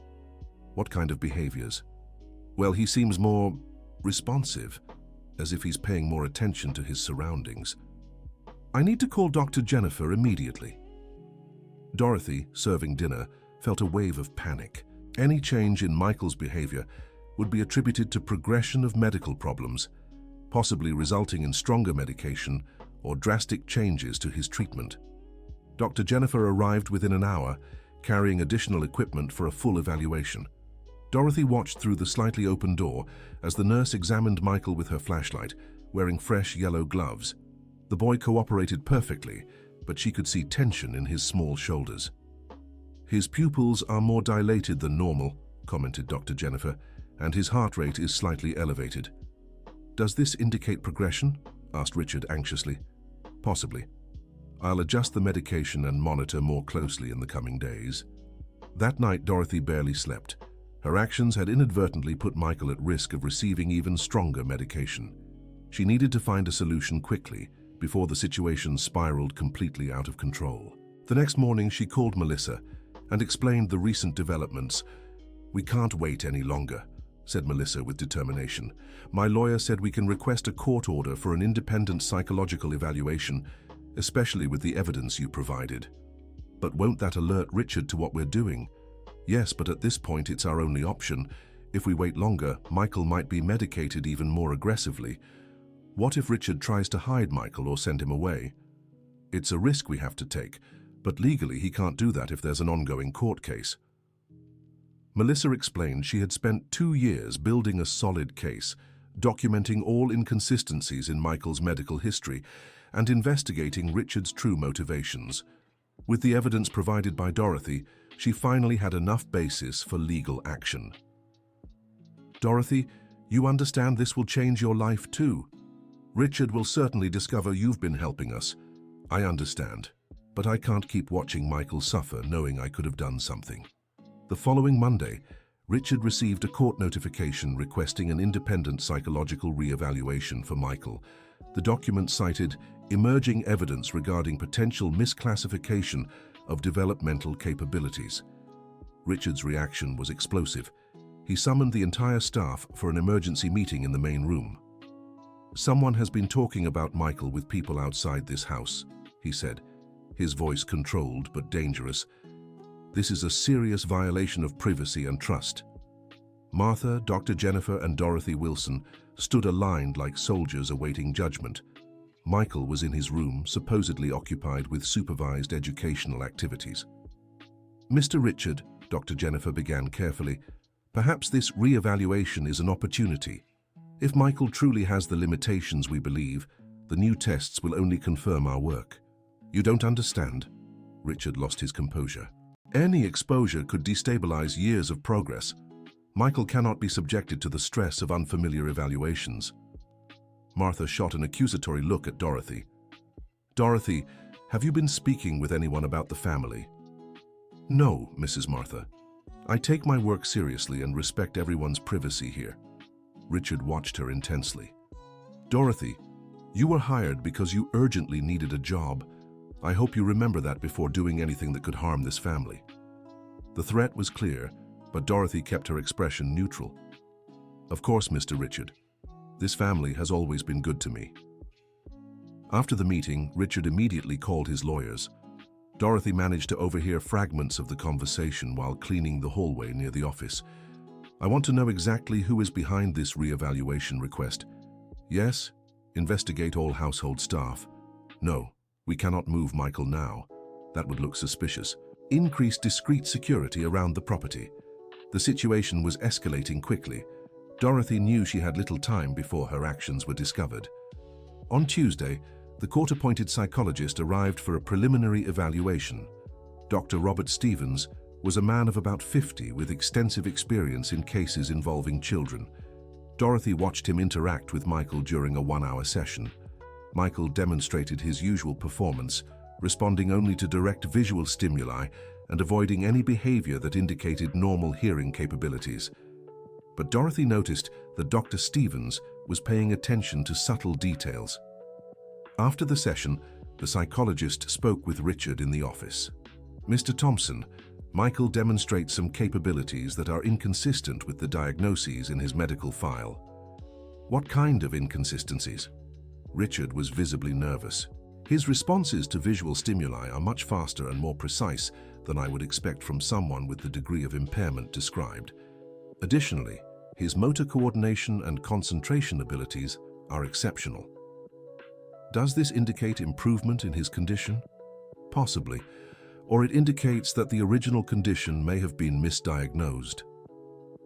"What kind of behaviors?" "Well, he seems more responsive, as if he's paying more attention to his surroundings. I need to call Dr. Jennifer immediately." Dorothy, serving dinner, felt a wave of panic. Any change in Michael's behavior would be attributed to progression of medical problems, possibly resulting in stronger medication or drastic changes to his treatment. Dr. Jennifer arrived within an hour, carrying additional equipment for a full evaluation. Dorothy watched through the slightly open door as the nurse examined Michael with her flashlight, wearing fresh yellow gloves. The boy cooperated perfectly, but she could see tension in his small shoulders. "His pupils are more dilated than normal," commented Dr. Jennifer, "and his heart rate is slightly elevated." "Does this indicate progression?" asked Richard anxiously. "Possibly. I'll adjust the medication and monitor more closely in the coming days." That night, Dorothy barely slept. Her actions had inadvertently put Michael at risk of receiving even stronger medication. She needed to find a solution quickly before the situation spiraled completely out of control. The next morning, she called Melissa and explained the recent developments. "We can't wait any longer," said Melissa with determination. "My lawyer said we can request a court order for an independent psychological evaluation, especially with the evidence you provided." "But won't that alert Richard to what we're doing?" "Yes, but at this point it's our only option. If we wait longer, Michael might be medicated even more aggressively. What if Richard tries to hide Michael or send him away?" "It's a risk we have to take, but legally he can't do that if there's an ongoing court case." Melissa explained she had spent 2 years building a solid case, documenting all inconsistencies in Michael's medical history and investigating Richard's true motivations. With the evidence provided by Dorothy, she finally had enough basis for legal action. "Dorothy, you understand this will change your life too. Richard will certainly discover you've been helping us. I understand, but I can't keep watching Michael suffer knowing I could have done something." The following Monday, Richard received a court notification requesting an independent psychological re-evaluation for Michael. The document cited emerging evidence regarding potential misclassification of developmental capabilities. Richard's reaction was explosive. He summoned the entire staff for an emergency meeting in the main room. "Someone has been talking about Michael with people outside this house," he said, his voice controlled but dangerous. "This is a serious violation of privacy and trust." Martha, Dr. Jennifer, and Dorothy Wilson stood aligned like soldiers awaiting judgment. Michael was in his room, supposedly occupied with supervised educational activities. "Mr. Richard," Dr. Jennifer began carefully, "perhaps this re-evaluation is an opportunity. If Michael truly has the limitations we believe, the new tests will only confirm our work." "You don't understand." Richard lost his composure. "Any exposure could destabilize years of progress. Michael cannot be subjected to the stress of unfamiliar evaluations." Martha shot an accusatory look at Dorothy. "Dorothy, have you been speaking with anyone about the family?" "No, Mrs. Martha. I take my work seriously and respect everyone's privacy here." Richard watched her intensely. "Dorothy, you were hired because you urgently needed a job. I hope you remember that before doing anything that could harm this family." The threat was clear, but Dorothy kept her expression neutral. "Of course, Mr. Richard. This family has always been good to me." After the meeting, Richard immediately called his lawyers. Dorothy managed to overhear fragments of the conversation while cleaning the hallway near the office. "I want to know exactly who is behind this re-evaluation request." "Yes, investigate all household staff." "No, we cannot move Michael now. That would look suspicious." "Increase discreet security around the property." The situation was escalating quickly. Dorothy knew she had little time before her actions were discovered. On Tuesday, the court-appointed psychologist arrived for a preliminary evaluation. Dr. Robert Stevens was a man of about 50 with extensive experience in cases involving children. Dorothy watched him interact with Michael during a 1-hour session. Michael demonstrated his usual performance, responding only to direct visual stimuli and avoiding any behavior that indicated normal hearing capabilities. But Dorothy noticed that Dr. Stevens was paying attention to subtle details. After the session, the psychologist spoke with Richard in the office. "Mr. Thompson, Michael demonstrates some capabilities that are inconsistent with the diagnoses in his medical file." "What kind of inconsistencies?" Richard was visibly nervous. "His responses to visual stimuli are much faster and more precise than I would expect from someone with the degree of impairment described. Additionally, his motor coordination and concentration abilities are exceptional." "Does this indicate improvement in his condition?" "Possibly. or it indicates that the original condition may have been misdiagnosed.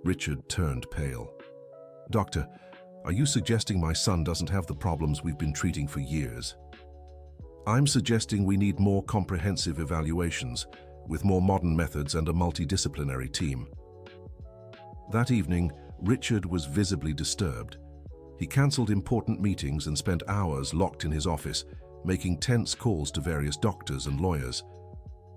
Richard turned pale. Doctor, are you suggesting my son doesn't have the problems we've been treating for years? I'm suggesting we need more comprehensive evaluations, with more modern methods and a multidisciplinary team. That evening, Richard was visibly disturbed. He cancelled important meetings and spent hours locked in his office, making tense calls to various doctors and lawyers.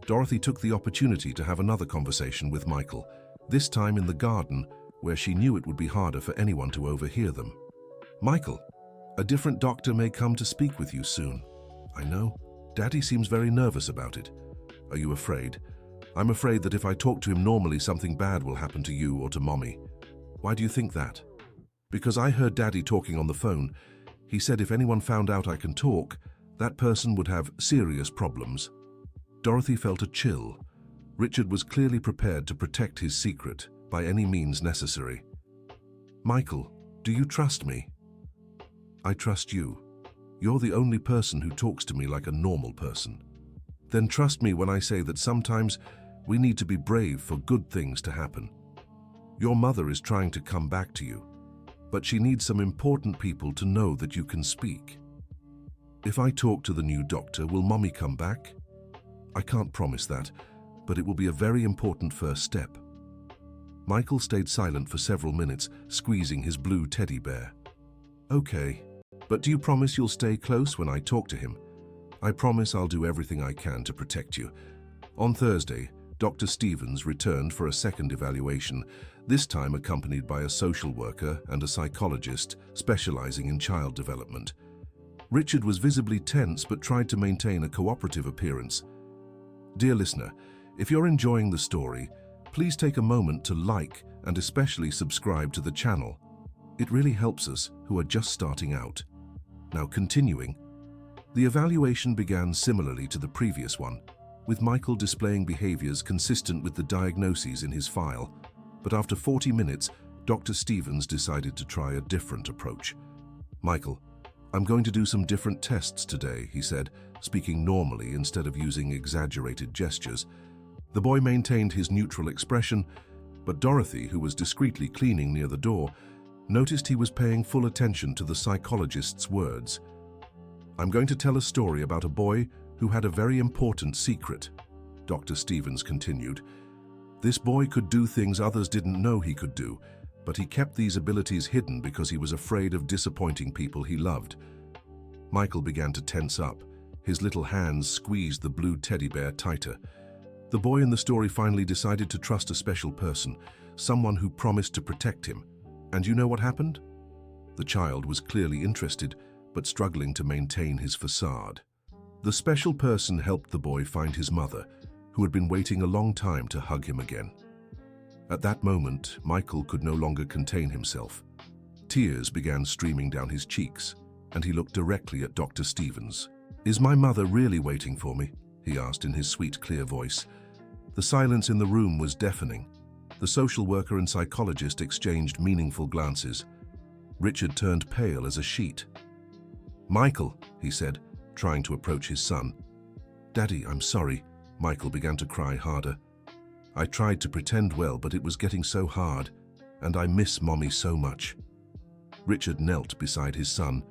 Dorothy took the opportunity to have another conversation with Michael, this time in the garden, where she knew it would be harder for anyone to overhear them. Michael, a different doctor may come to speak with you soon. I know. Daddy seems very nervous about it. Are you afraid? I'm afraid that if I talk to him normally, something bad will happen to you or to Mommy. Why do you think that? Because I heard Daddy talking on the phone. He said if anyone found out I can talk, that person would have serious problems. Dorothy felt a chill. Richard was clearly prepared to protect his secret by any means necessary. Michael, do you trust me? I trust you. You're the only person who talks to me like a normal person. Then trust me when I say that sometimes we need to be brave for good things to happen. Your mother is trying to come back to you, but she needs some important people to know that you can speak. If I talk to the new doctor, will Mommy come back? I can't promise that, but it will be a very important first step. Michael stayed silent for several minutes, squeezing his blue teddy bear. Okay, but do you promise you'll stay close when I talk to him? I promise I'll do everything I can to protect you. On Thursday, Dr. Stevens returned for a second evaluation, this time accompanied by a social worker and a psychologist specializing in child development. Richard was visibly tense but tried to maintain a cooperative appearance. Dear listener, if you're enjoying the story, please take a moment to like and especially subscribe to the channel. It really helps us who are just starting out. Now continuing, the evaluation began similarly to the previous one, with Michael displaying behaviors consistent with the diagnoses in his file. But after 40 minutes, Dr. Stevens decided to try a different approach. Michael, I'm going to do some different tests today, he said, speaking normally instead of using exaggerated gestures. The boy maintained his neutral expression, but Dorothy, who was discreetly cleaning near the door, noticed he was paying full attention to the psychologist's words. I'm going to tell a story about a boy who had a very important secret, Dr. Stevens continued. This boy could do things others didn't know he could do, but he kept these abilities hidden because he was afraid of disappointing people he loved. Michael began to tense up. His little hands squeezed the blue teddy bear tighter. The boy in the story finally decided to trust a special person, someone who promised to protect him. And you know what happened? The child was clearly interested, but struggling to maintain his facade. The special person helped the boy find his mother, who had been waiting a long time to hug him again. At that moment, Michael could no longer contain himself. Tears began streaming down his cheeks, and he looked directly at Dr. Stevens. Is my mother really waiting for me? He asked in his sweet, clear voice. The silence in the room was deafening. The social worker and psychologist exchanged meaningful glances. Richard turned pale as a sheet. Michael, he said, trying to approach his son. Daddy, I'm sorry. Michael began to cry harder. I tried to pretend well, but it was getting so hard, and I miss Mommy so much. Richard knelt beside his son,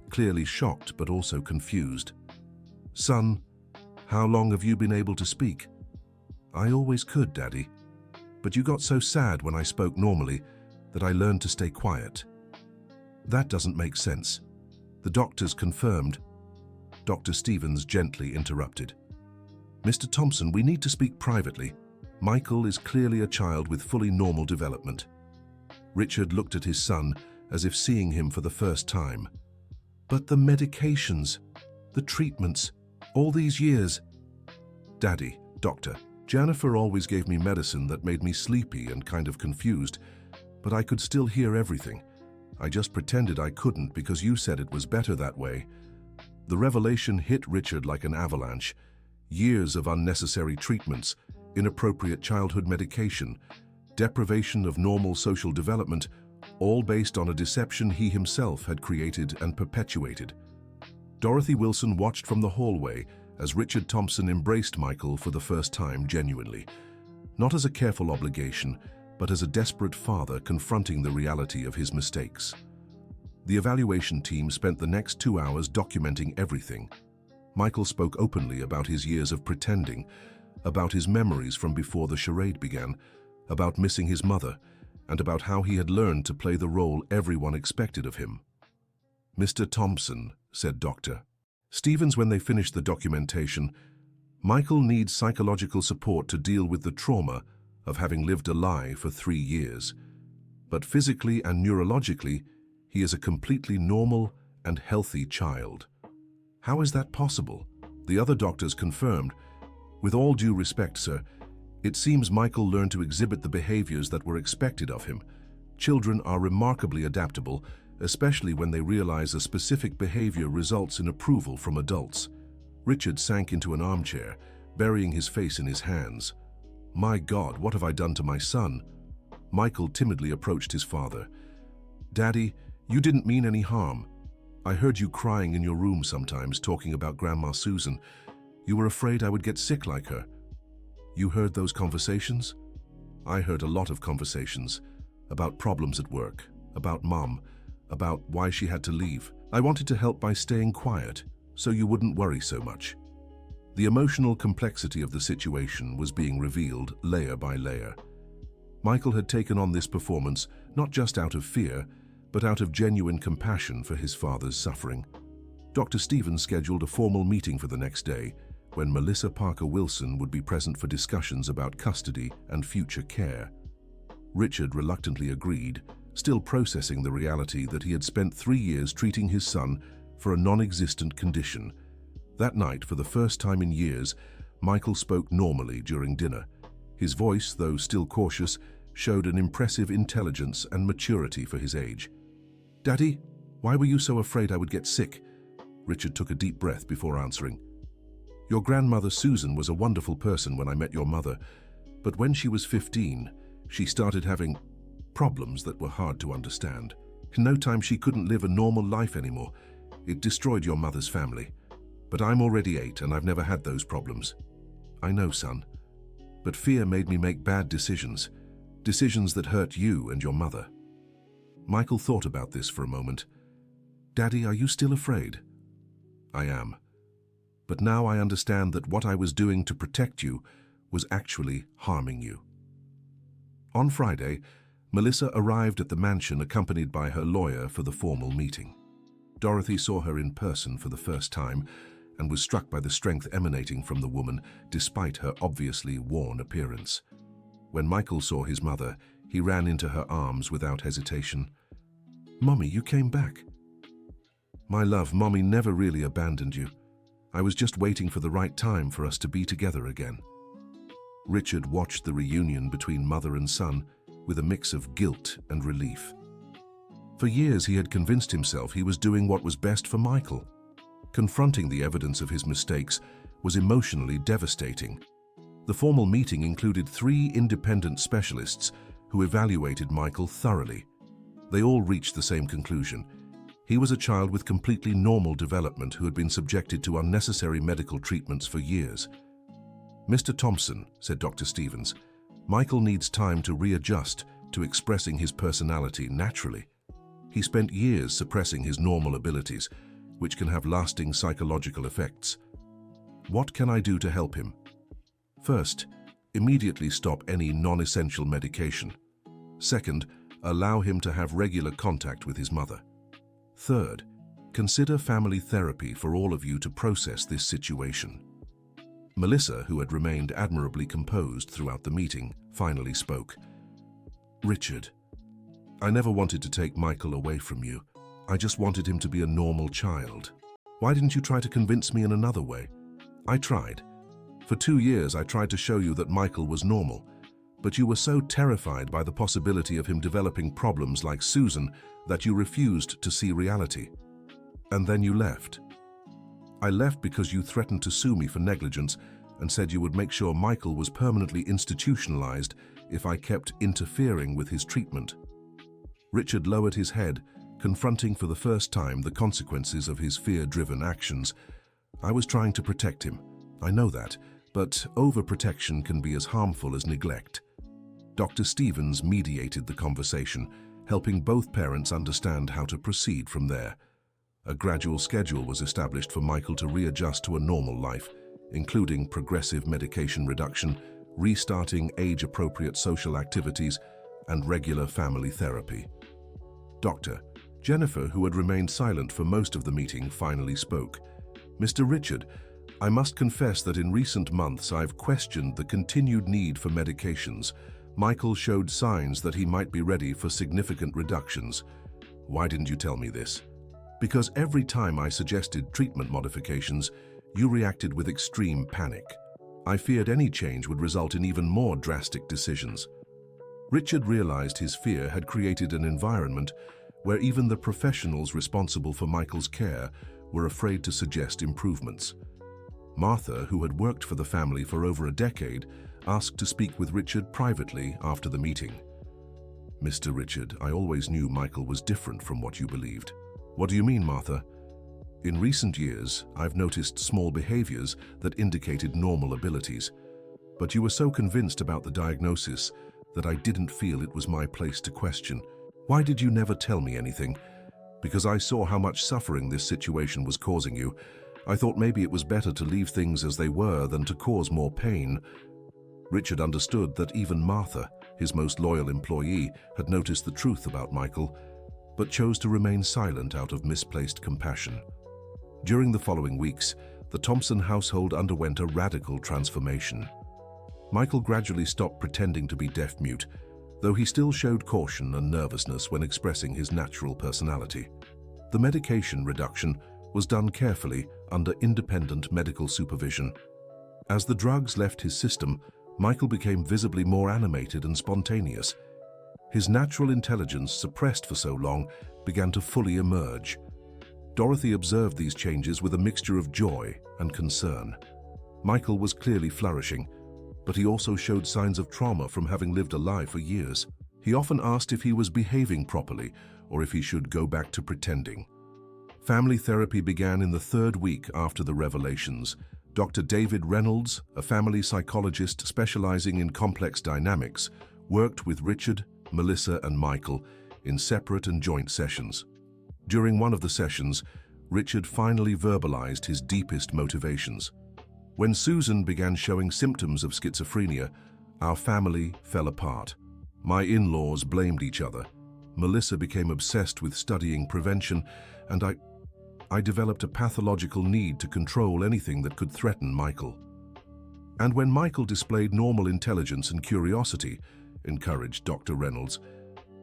clearly shocked but also confused. Son, how long have you been able to speak? I always could, Daddy. But you got so sad when I spoke normally that I learned to stay quiet. That doesn't make sense. The doctors confirmed. Dr. Stevens gently interrupted. Mr. Thompson, we need to speak privately. Michael is clearly a child with fully normal development. Richard looked at his son as if seeing him for the first time. But the medications, the treatments, all these years. Daddy, doctor, Jennifer always gave me medicine that made me sleepy and kind of confused, but I could still hear everything. I just pretended I couldn't because you said it was better that way. The revelation hit Richard like an avalanche. Years of unnecessary treatments, inappropriate childhood medication, deprivation of normal social development, all based on a deception he himself had created and perpetuated. Dorothy Wilson watched from the hallway as Richard Thompson embraced Michael for the first time genuinely, not as a careful obligation, but as a desperate father confronting the reality of his mistakes. The evaluation team spent the next 2 hours documenting everything. Michael spoke openly about his years of pretending, about his memories from before the charade began, about missing his mother, and about how he had learned to play the role everyone expected of him. "Mr. Thompson," said Dr. Stevens when they finished the documentation, "Michael needs psychological support to deal with the trauma of having lived a lie for 3 years. But physically and neurologically, he is a completely normal and healthy child." "How is that possible?" The other doctors confirmed. "With all due respect, sir, it seems Michael learned to exhibit the behaviors that were expected of him. Children are remarkably adaptable, especially when they realize a specific behavior results in approval from adults." Richard sank into an armchair, burying his face in his hands. "My God, what have I done to my son?" Michael timidly approached his father. "Daddy, you didn't mean any harm. I heard you crying in your room sometimes, talking about Grandma Susan. You were afraid I would get sick like her." "You heard those conversations?" "I heard a lot of conversations. About problems at work, about Mom, about why she had to leave. I wanted to help by staying quiet, so you wouldn't worry so much." The emotional complexity of the situation was being revealed layer by layer. Michael had taken on this performance not just out of fear, but out of genuine compassion for his father's suffering. Dr. Stevens scheduled a formal meeting for the next day, when Melissa Parker Wilson would be present for discussions about custody and future care. Richard reluctantly agreed, still processing the reality that he had spent 3 years treating his son for a non-existent condition. That night, for the first time in years, Michael spoke normally during dinner. His voice, though still cautious, showed an impressive intelligence and maturity for his age. "Daddy, why were you so afraid I would get sick?" Richard took a deep breath before answering. "Your grandmother Susan was a wonderful person when I met your mother, but when she was 15, she started having problems that were hard to understand. In no time she couldn't live a normal life anymore. It destroyed your mother's family. But I'm already 8 and I've never had those problems." "I know, son. But fear made me make bad decisions. Decisions that hurt you and your mother." Michael thought about this for a moment. "Daddy, are you still afraid?" "I am. But now I understand that what I was doing to protect you was actually harming you." On Friday, Melissa arrived at the mansion accompanied by her lawyer for the formal meeting. Dorothy saw her in person for the first time and was struck by the strength emanating from the woman despite her obviously worn appearance. When Michael saw his mother, he ran into her arms without hesitation. "Mommy, you came back." "My love, Mommy never really abandoned you. I was just waiting for the right time for us to be together again." Richard watched the reunion between mother and son with a mix of guilt and relief. For years he had convinced himself he was doing what was best for Michael. Confronting the evidence of his mistakes was emotionally devastating. The formal meeting included 3 independent specialists who evaluated Michael thoroughly. They all reached the same conclusion. He was a child with completely normal development who had been subjected to unnecessary medical treatments for years. "Mr. Thompson," said Dr. Stevens, "Michael needs time to readjust to expressing his personality naturally. He spent years suppressing his normal abilities, which can have lasting psychological effects. What can I do to help him?" First, immediately stop any non-essential medication. Second, allow him to have regular contact with his mother. Third, consider family therapy for all of you to process this situation. Melissa, who had remained admirably composed throughout the meeting, finally spoke. "Richard, I never wanted to take Michael away from you. I just wanted him to be a normal child. Why didn't you try to convince me in another way?" "I tried. For 2 years I tried to show you that Michael was normal, but you were so terrified by the possibility of him developing problems like Susan that you refused to see reality. And then you left. I left because you threatened to sue me for negligence and said you would make sure Michael was permanently institutionalized if I kept interfering with his treatment." Richard lowered his head, confronting for the first time the consequences of his fear-driven actions. I was trying to protect him. I know that, but overprotection can be as harmful as neglect. Dr. Stevens mediated the conversation, helping both parents understand how to proceed from there. A gradual schedule was established for Michael to readjust to a normal life, including progressive medication reduction, restarting age-appropriate social activities, and regular family therapy. Dr. Jennifer, who had remained silent for most of the meeting, finally spoke. "Mr. Richard, I must confess that in recent months I've questioned the continued need for medications. Michael showed signs that he might be ready for significant reductions. Why didn't you tell me this? Because every time I suggested treatment modifications, you reacted with extreme panic. I feared any change would result in even more drastic decisions." Richard realized his fear had created an environment where even the professionals responsible for Michael's care were afraid to suggest improvements. Martha, who had worked for the family for over a decade, asked to speak with Richard privately after the meeting. "Mr. Richard, I always knew Michael was different from what you believed." "What do you mean, Martha?" "In recent years, I've noticed small behaviors that indicated normal abilities. But you were so convinced about the diagnosis that I didn't feel it was my place to question. Why did you never tell me anything?" "Because I saw how much suffering this situation was causing you. I thought maybe it was better to leave things as they were than to cause more pain." Richard understood that even Martha, his most loyal employee, had noticed the truth about Michael, but chose to remain silent out of misplaced compassion. During the following weeks, the Thompson household underwent a radical transformation. Michael gradually stopped pretending to be deaf-mute, though he still showed caution and nervousness when expressing his natural personality. The medication reduction was done carefully under independent medical supervision. As the drugs left his system, Michael became visibly more animated and spontaneous. His natural intelligence, suppressed for so long, began to fully emerge. Dorothy observed these changes with a mixture of joy and concern. Michael was clearly flourishing, but he also showed signs of trauma from having lived a lie for years. He often asked if he was behaving properly or if he should go back to pretending. Family therapy began in the third week after the revelations. Dr. David Reynolds, a family psychologist specializing in complex dynamics, worked with Richard, Melissa, and Michael in separate and joint sessions. During one of the sessions, Richard finally verbalized his deepest motivations. When Susan began showing symptoms of schizophrenia, our family fell apart. My in-laws blamed each other. Melissa became obsessed with studying prevention, and I developed a pathological need to control anything that could threaten Michael. And when Michael displayed normal intelligence and curiosity, encouraged Dr. Reynolds,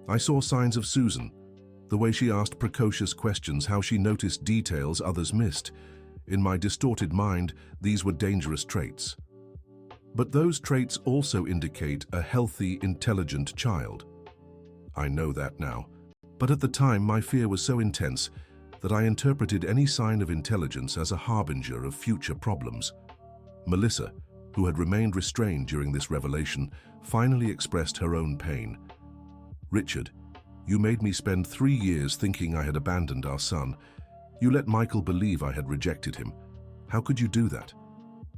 I saw signs of Susan, the way she asked precocious questions, how she noticed details others missed. In my distorted mind, these were dangerous traits. But those traits also indicate a healthy, intelligent child. I know that now. But at the time, my fear was so intense that I interpreted any sign of intelligence as a harbinger of future problems. Melissa, who had remained restrained during this revelation, finally expressed her own pain. "Richard, you made me spend 3 years thinking I had abandoned our son. You let Michael believe I had rejected him. How could you do that?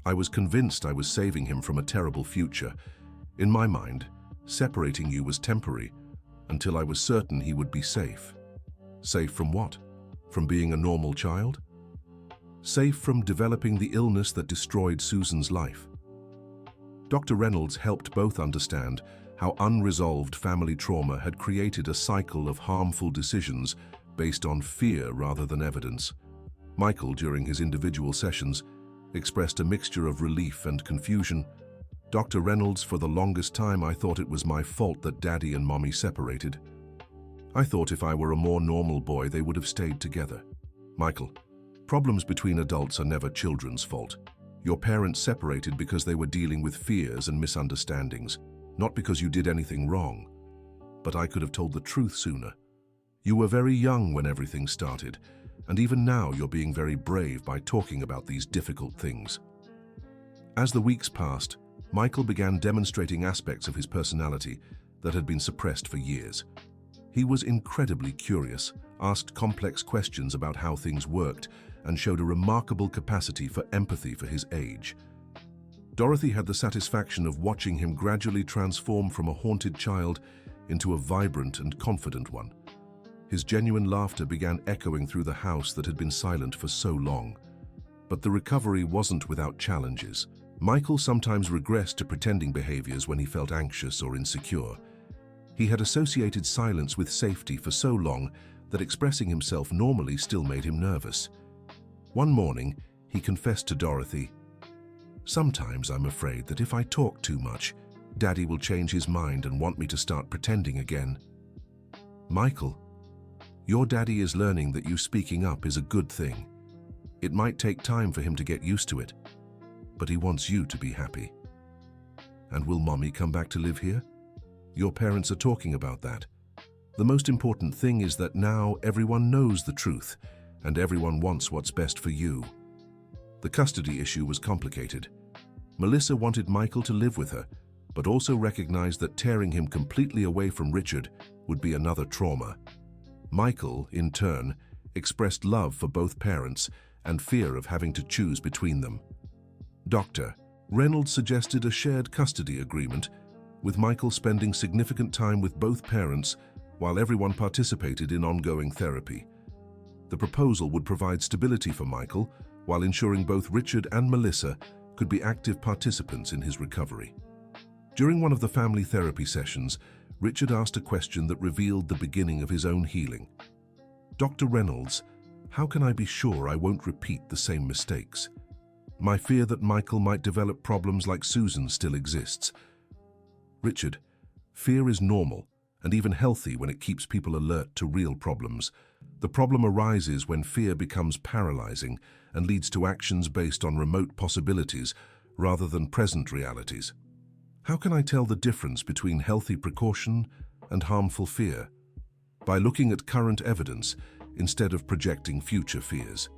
I was convinced I was saving him from a terrible future. In my mind, separating you was temporary, until I was certain he would be safe." Safe from what? From being a normal child? Safe from developing the illness that destroyed Susan's life. Dr. Reynolds helped both understand how unresolved family trauma had created a cycle of harmful decisions based on fear rather than evidence. Michael, during his individual sessions, expressed a mixture of relief and confusion. "Dr. Reynolds, for the longest time I thought it was my fault that Daddy and Mommy separated. I thought if I were a more normal boy, they would have stayed together." "Michael, problems between adults are never children's fault. Your parents separated because they were dealing with fears and misunderstandings, not because you did anything wrong. But I could have told the truth sooner. You were very young when everything started, and even now you're being very brave by talking about these difficult things." As the weeks passed, Michael began demonstrating aspects of his personality that had been suppressed for years. He was incredibly curious, asked complex questions about how things worked, and showed a remarkable capacity for empathy for his age. Dorothy had the satisfaction of watching him gradually transform from a haunted child into a vibrant and confident one. His genuine laughter began echoing through the house that had been silent for so long. But the recovery wasn't without challenges. Michael sometimes regressed to pretending behaviors when he felt anxious or insecure. He had associated silence with safety for so long that expressing himself normally still made him nervous. One morning, he confessed to Dorothy, "Sometimes I'm afraid that if I talk too much, Daddy will change his mind and want me to start pretending again." "Michael, your daddy is learning that you speaking up is a good thing. It might take time for him to get used to it, but he wants you to be happy." "And will Mommy come back to live here?" "Your parents are talking about that. The most important thing is that now everyone knows the truth, and everyone wants what's best for you." The custody issue was complicated. Melissa wanted Michael to live with her, but also recognized that tearing him completely away from Richard would be another trauma. Michael, in turn, expressed love for both parents and fear of having to choose between them. Dr. Reynolds suggested a shared custody agreement, with Michael spending significant time with both parents while everyone participated in ongoing therapy. The proposal would provide stability for Michael while ensuring both Richard and Melissa could be active participants in his recovery. During one of the family therapy sessions, Richard asked a question that revealed the beginning of his own healing. "Dr. Reynolds, how can I be sure I won't repeat the same mistakes? My fear that Michael might develop problems like Susan still exists." "Richard, fear is normal and even healthy when it keeps people alert to real problems. The problem arises when fear becomes paralyzing and leads to actions based on remote possibilities rather than present realities. How can I tell the difference between healthy precaution and harmful fear? By looking at current evidence instead of projecting future fears.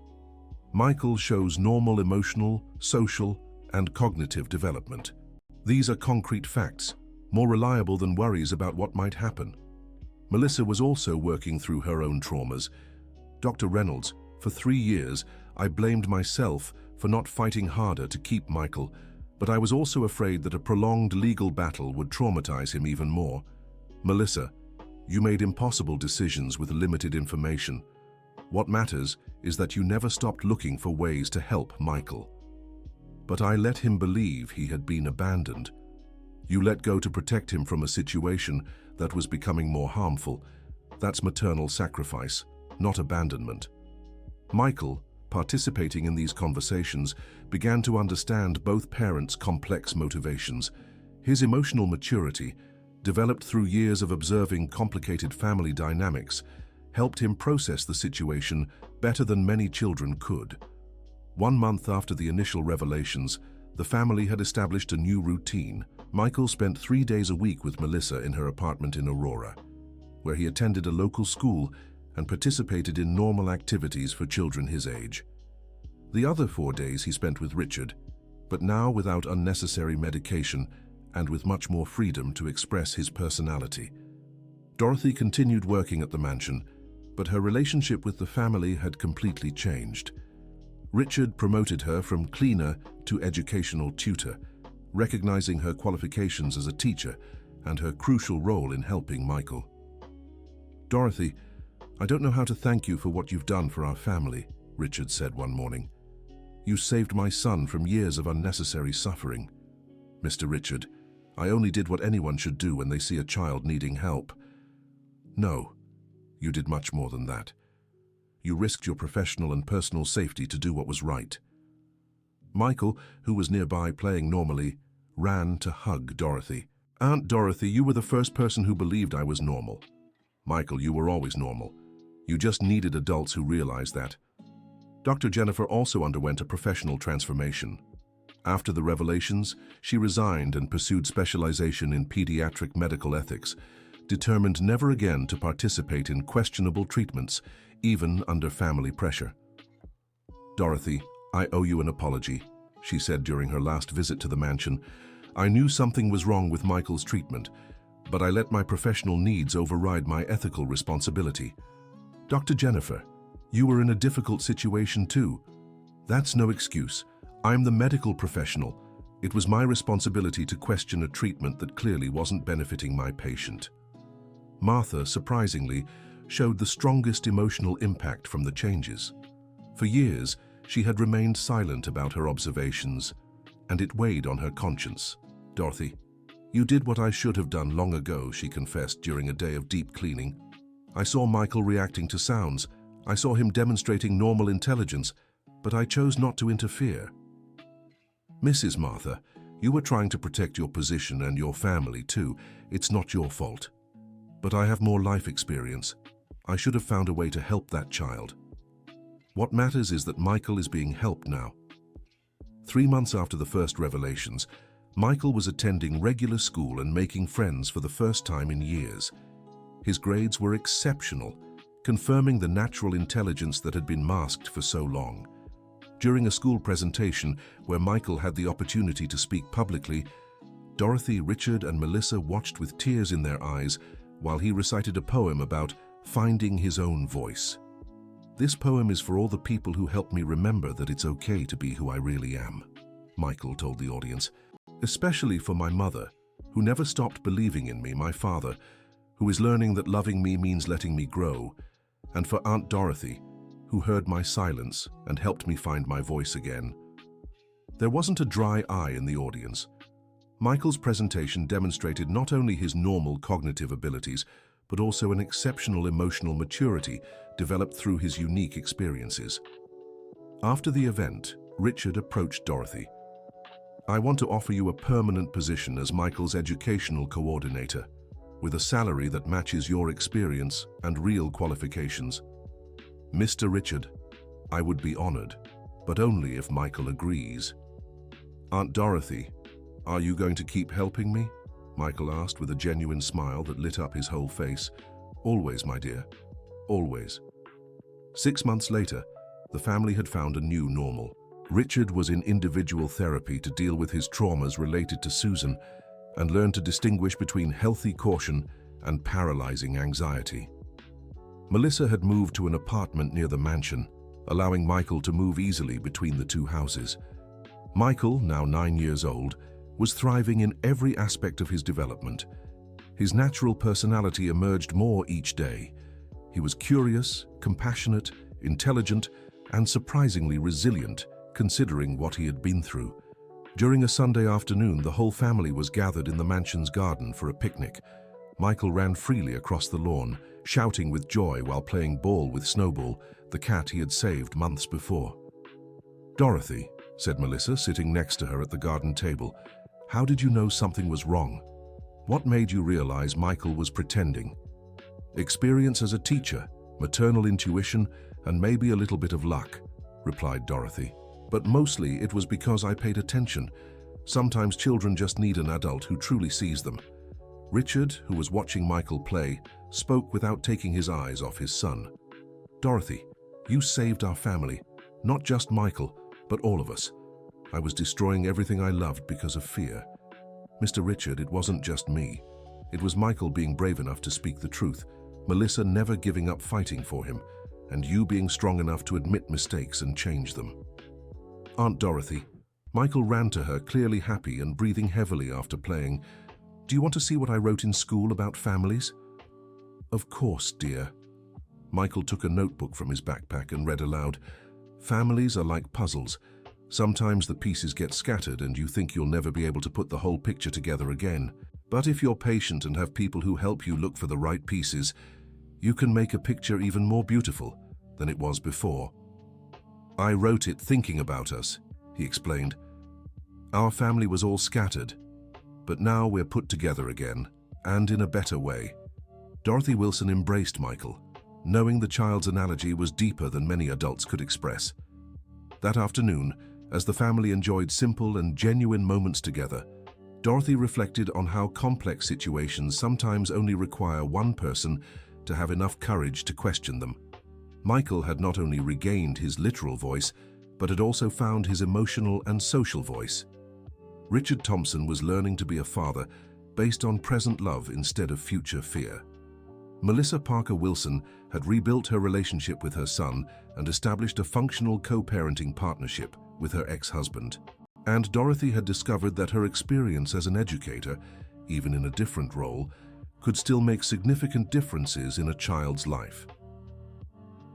Michael shows normal emotional, social, and cognitive development. These are concrete facts, more reliable than worries about what might happen." Melissa was also working through her own traumas. "Dr. Reynolds, for 3 years, I blamed myself for not fighting harder to keep Michael, but I was also afraid that a prolonged legal battle would traumatize him even more. Melissa, you made impossible decisions with limited information. What matters is that you never stopped looking for ways to help Michael. But I let him believe he had been abandoned. You let go to protect him from a situation that was becoming more harmful. That's maternal sacrifice, not abandonment." Michael, participating in these conversations, began to understand both parents' complex motivations. His emotional maturity, developed through years of observing complicated family dynamics, helped him process the situation better than many children could. 1 month after the initial revelations, the family had established a new routine. Michael spent 3 days a week with Melissa in her apartment in Aurora, where he attended a local school and participated in normal activities for children his age. The other 4 days he spent with Richard, but now without unnecessary medication and with much more freedom to express his personality. Dorothy continued working at the mansion, but her relationship with the family had completely changed. Richard promoted her from cleaner to educational tutor, recognizing her qualifications as a teacher and her crucial role in helping Michael. "Dorothy, I don't know how to thank you for what you've done for our family," Richard said one morning. "You saved my son from years of unnecessary suffering." "Mr. Richard, I only did what anyone should do when they see a child needing help." "No, you did much more than that. You risked your professional and personal safety to do what was right." Michael, who was nearby playing normally, ran to hug Dorothy. "Aunt Dorothy, you were the first person who believed I was normal." "Michael, you were always normal. You just needed adults who realized that." Dr. Jennifer also underwent a professional transformation. After the revelations, she resigned and pursued specialization in pediatric medical ethics, determined never again to participate in questionable treatments, even under family pressure. "Dorothy, I owe you an apology," she said during her last visit to the mansion. "I knew something was wrong with Michael's treatment, but I let my professional needs override my ethical responsibility." "Dr. Jennifer, You were in a difficult situation too. That's no excuse. I'm the medical professional. It was my responsibility to question a treatment that clearly wasn't benefiting my patient. Martha, surprisingly, showed the strongest emotional impact from the changes. For years, she had remained silent about her observations, and it weighed on her conscience. Dorothy, you did what I should have done long ago, she confessed during a day of deep cleaning. I saw Michael reacting to sounds. I saw him demonstrating normal intelligence, but I chose not to interfere. Mrs. Martha, you were trying to protect your position and your family too. It's not your fault. But I have more life experience. I should have found a way to help that child. What matters is that Michael is being helped now. 3 months after the first revelations, Michael was attending regular school and making friends for the first time in years. His grades were exceptional, confirming the natural intelligence that had been masked for so long. During a school presentation where Michael had the opportunity to speak publicly, Dorothy, Richard, and Melissa watched with tears in their eyes while he recited a poem about finding his own voice. This poem is for all the people who helped me remember that it's okay to be who I really am, Michael told the audience. Especially for my mother, who never stopped believing in me, my father, who is learning that loving me means letting me grow, and for Aunt Dorothy, who heard my silence and helped me find my voice again. There wasn't a dry eye in the audience. Michael's presentation demonstrated not only his normal cognitive abilities, but also an exceptional emotional maturity developed through his unique experiences. After the event, Richard approached Dorothy. I want to offer you a permanent position as Michael's educational coordinator, with a salary that matches your experience and real qualifications. Mr. Richard, I would be honored, but only if Michael agrees. Aunt Dorothy, are you going to keep helping me? Michael asked with a genuine smile that lit up his whole face. Always, my dear, always. 6 months later, the family had found a new normal. Richard was in individual therapy to deal with his traumas related to Susan and learn to distinguish between healthy caution and paralyzing anxiety. Melissa had moved to an apartment near the mansion, allowing Michael to move easily between the two houses. Michael, now 9 years old, was thriving in every aspect of his development. His natural personality emerged more each day. He was curious, compassionate, intelligent, and surprisingly resilient, considering what he had been through. During a Sunday afternoon, the whole family was gathered in the mansion's garden for a picnic. Michael ran freely across the lawn, shouting with joy while playing ball with Snowball, the cat he had saved months before. Dorothy, said Melissa, sitting next to her at the garden table, how did you know something was wrong? What made you realize Michael was pretending? Experience as a teacher, maternal intuition, and maybe a little bit of luck, replied Dorothy. But mostly it was because I paid attention. Sometimes children just need an adult who truly sees them. Richard, who was watching Michael play, spoke without taking his eyes off his son. Dorothy, you saved our family, not just Michael, but all of us. I was destroying everything I loved because of fear. Mr. Richard, it wasn't just me. It was Michael being brave enough to speak the truth, Melissa never giving up fighting for him, and you being strong enough to admit mistakes and change them. Aunt Dorothy, Michael ran to her, clearly happy and breathing heavily after playing. Do you want to see what I wrote in school about families? Of course, dear. Michael took a notebook from his backpack and read aloud. Families are like puzzles. Sometimes the pieces get scattered and you think you'll never be able to put the whole picture together again. But if you're patient and have people who help you look for the right pieces, you can make a picture even more beautiful than it was before. I wrote it thinking about us, he explained. Our family was all scattered, but now we're put together again, and in a better way. Dorothy Wilson embraced Michael, knowing the child's analogy was deeper than many adults could express. That afternoon, as the family enjoyed simple and genuine moments together, Dorothy reflected on how complex situations sometimes only require one person to have enough courage to question them. Michael had not only regained his literal voice, but had also found his emotional and social voice. Richard Thompson was learning to be a father based on present love instead of future fear. Melissa Parker Wilson had rebuilt her relationship with her son and established a functional co-parenting partnership with her ex-husband. And Dorothy had discovered that her experience as an educator, even in a different role, could still make significant differences in a child's life.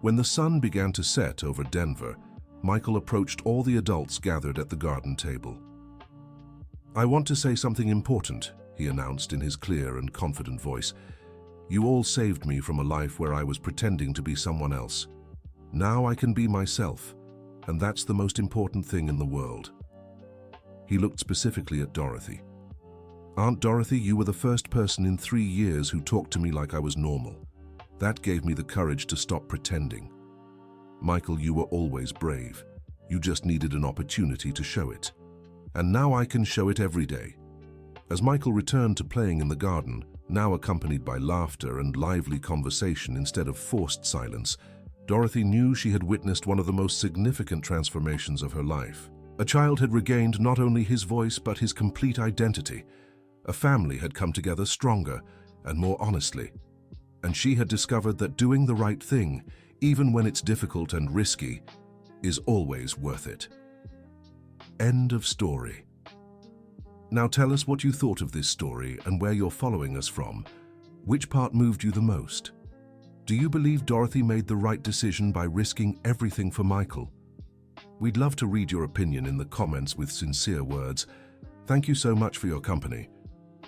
When the sun began to set over Denver, Michael approached all the adults gathered at the garden table. "I want to say something important," he announced in his clear and confident voice. "You all saved me from a life where I was pretending to be someone else. Now I can be myself, and that's the most important thing in the world." He looked specifically at Dorothy. "Aunt Dorothy, you were the first person in 3 years who talked to me like I was normal. That gave me the courage to stop pretending. Michael, you were always brave. You just needed an opportunity to show it. And now I can show it every day." As Michael returned to playing in the garden, now accompanied by laughter and lively conversation instead of forced silence, Dorothy knew she had witnessed one of the most significant transformations of her life. A child had regained not only his voice but his complete identity. A family had come together stronger and more honestly. And she had discovered that doing the right thing, even when it's difficult and risky, is always worth it. End of story. Now tell us what you thought of this story and where you're following us from. Which part moved you the most? Do you believe Dorothy made the right decision by risking everything for Michael? We'd love to read your opinion in the comments with sincere words. Thank you so much for your company.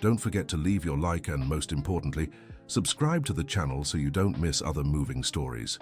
Don't forget to leave your like and, most importantly, subscribe to the channel so you don't miss other moving stories.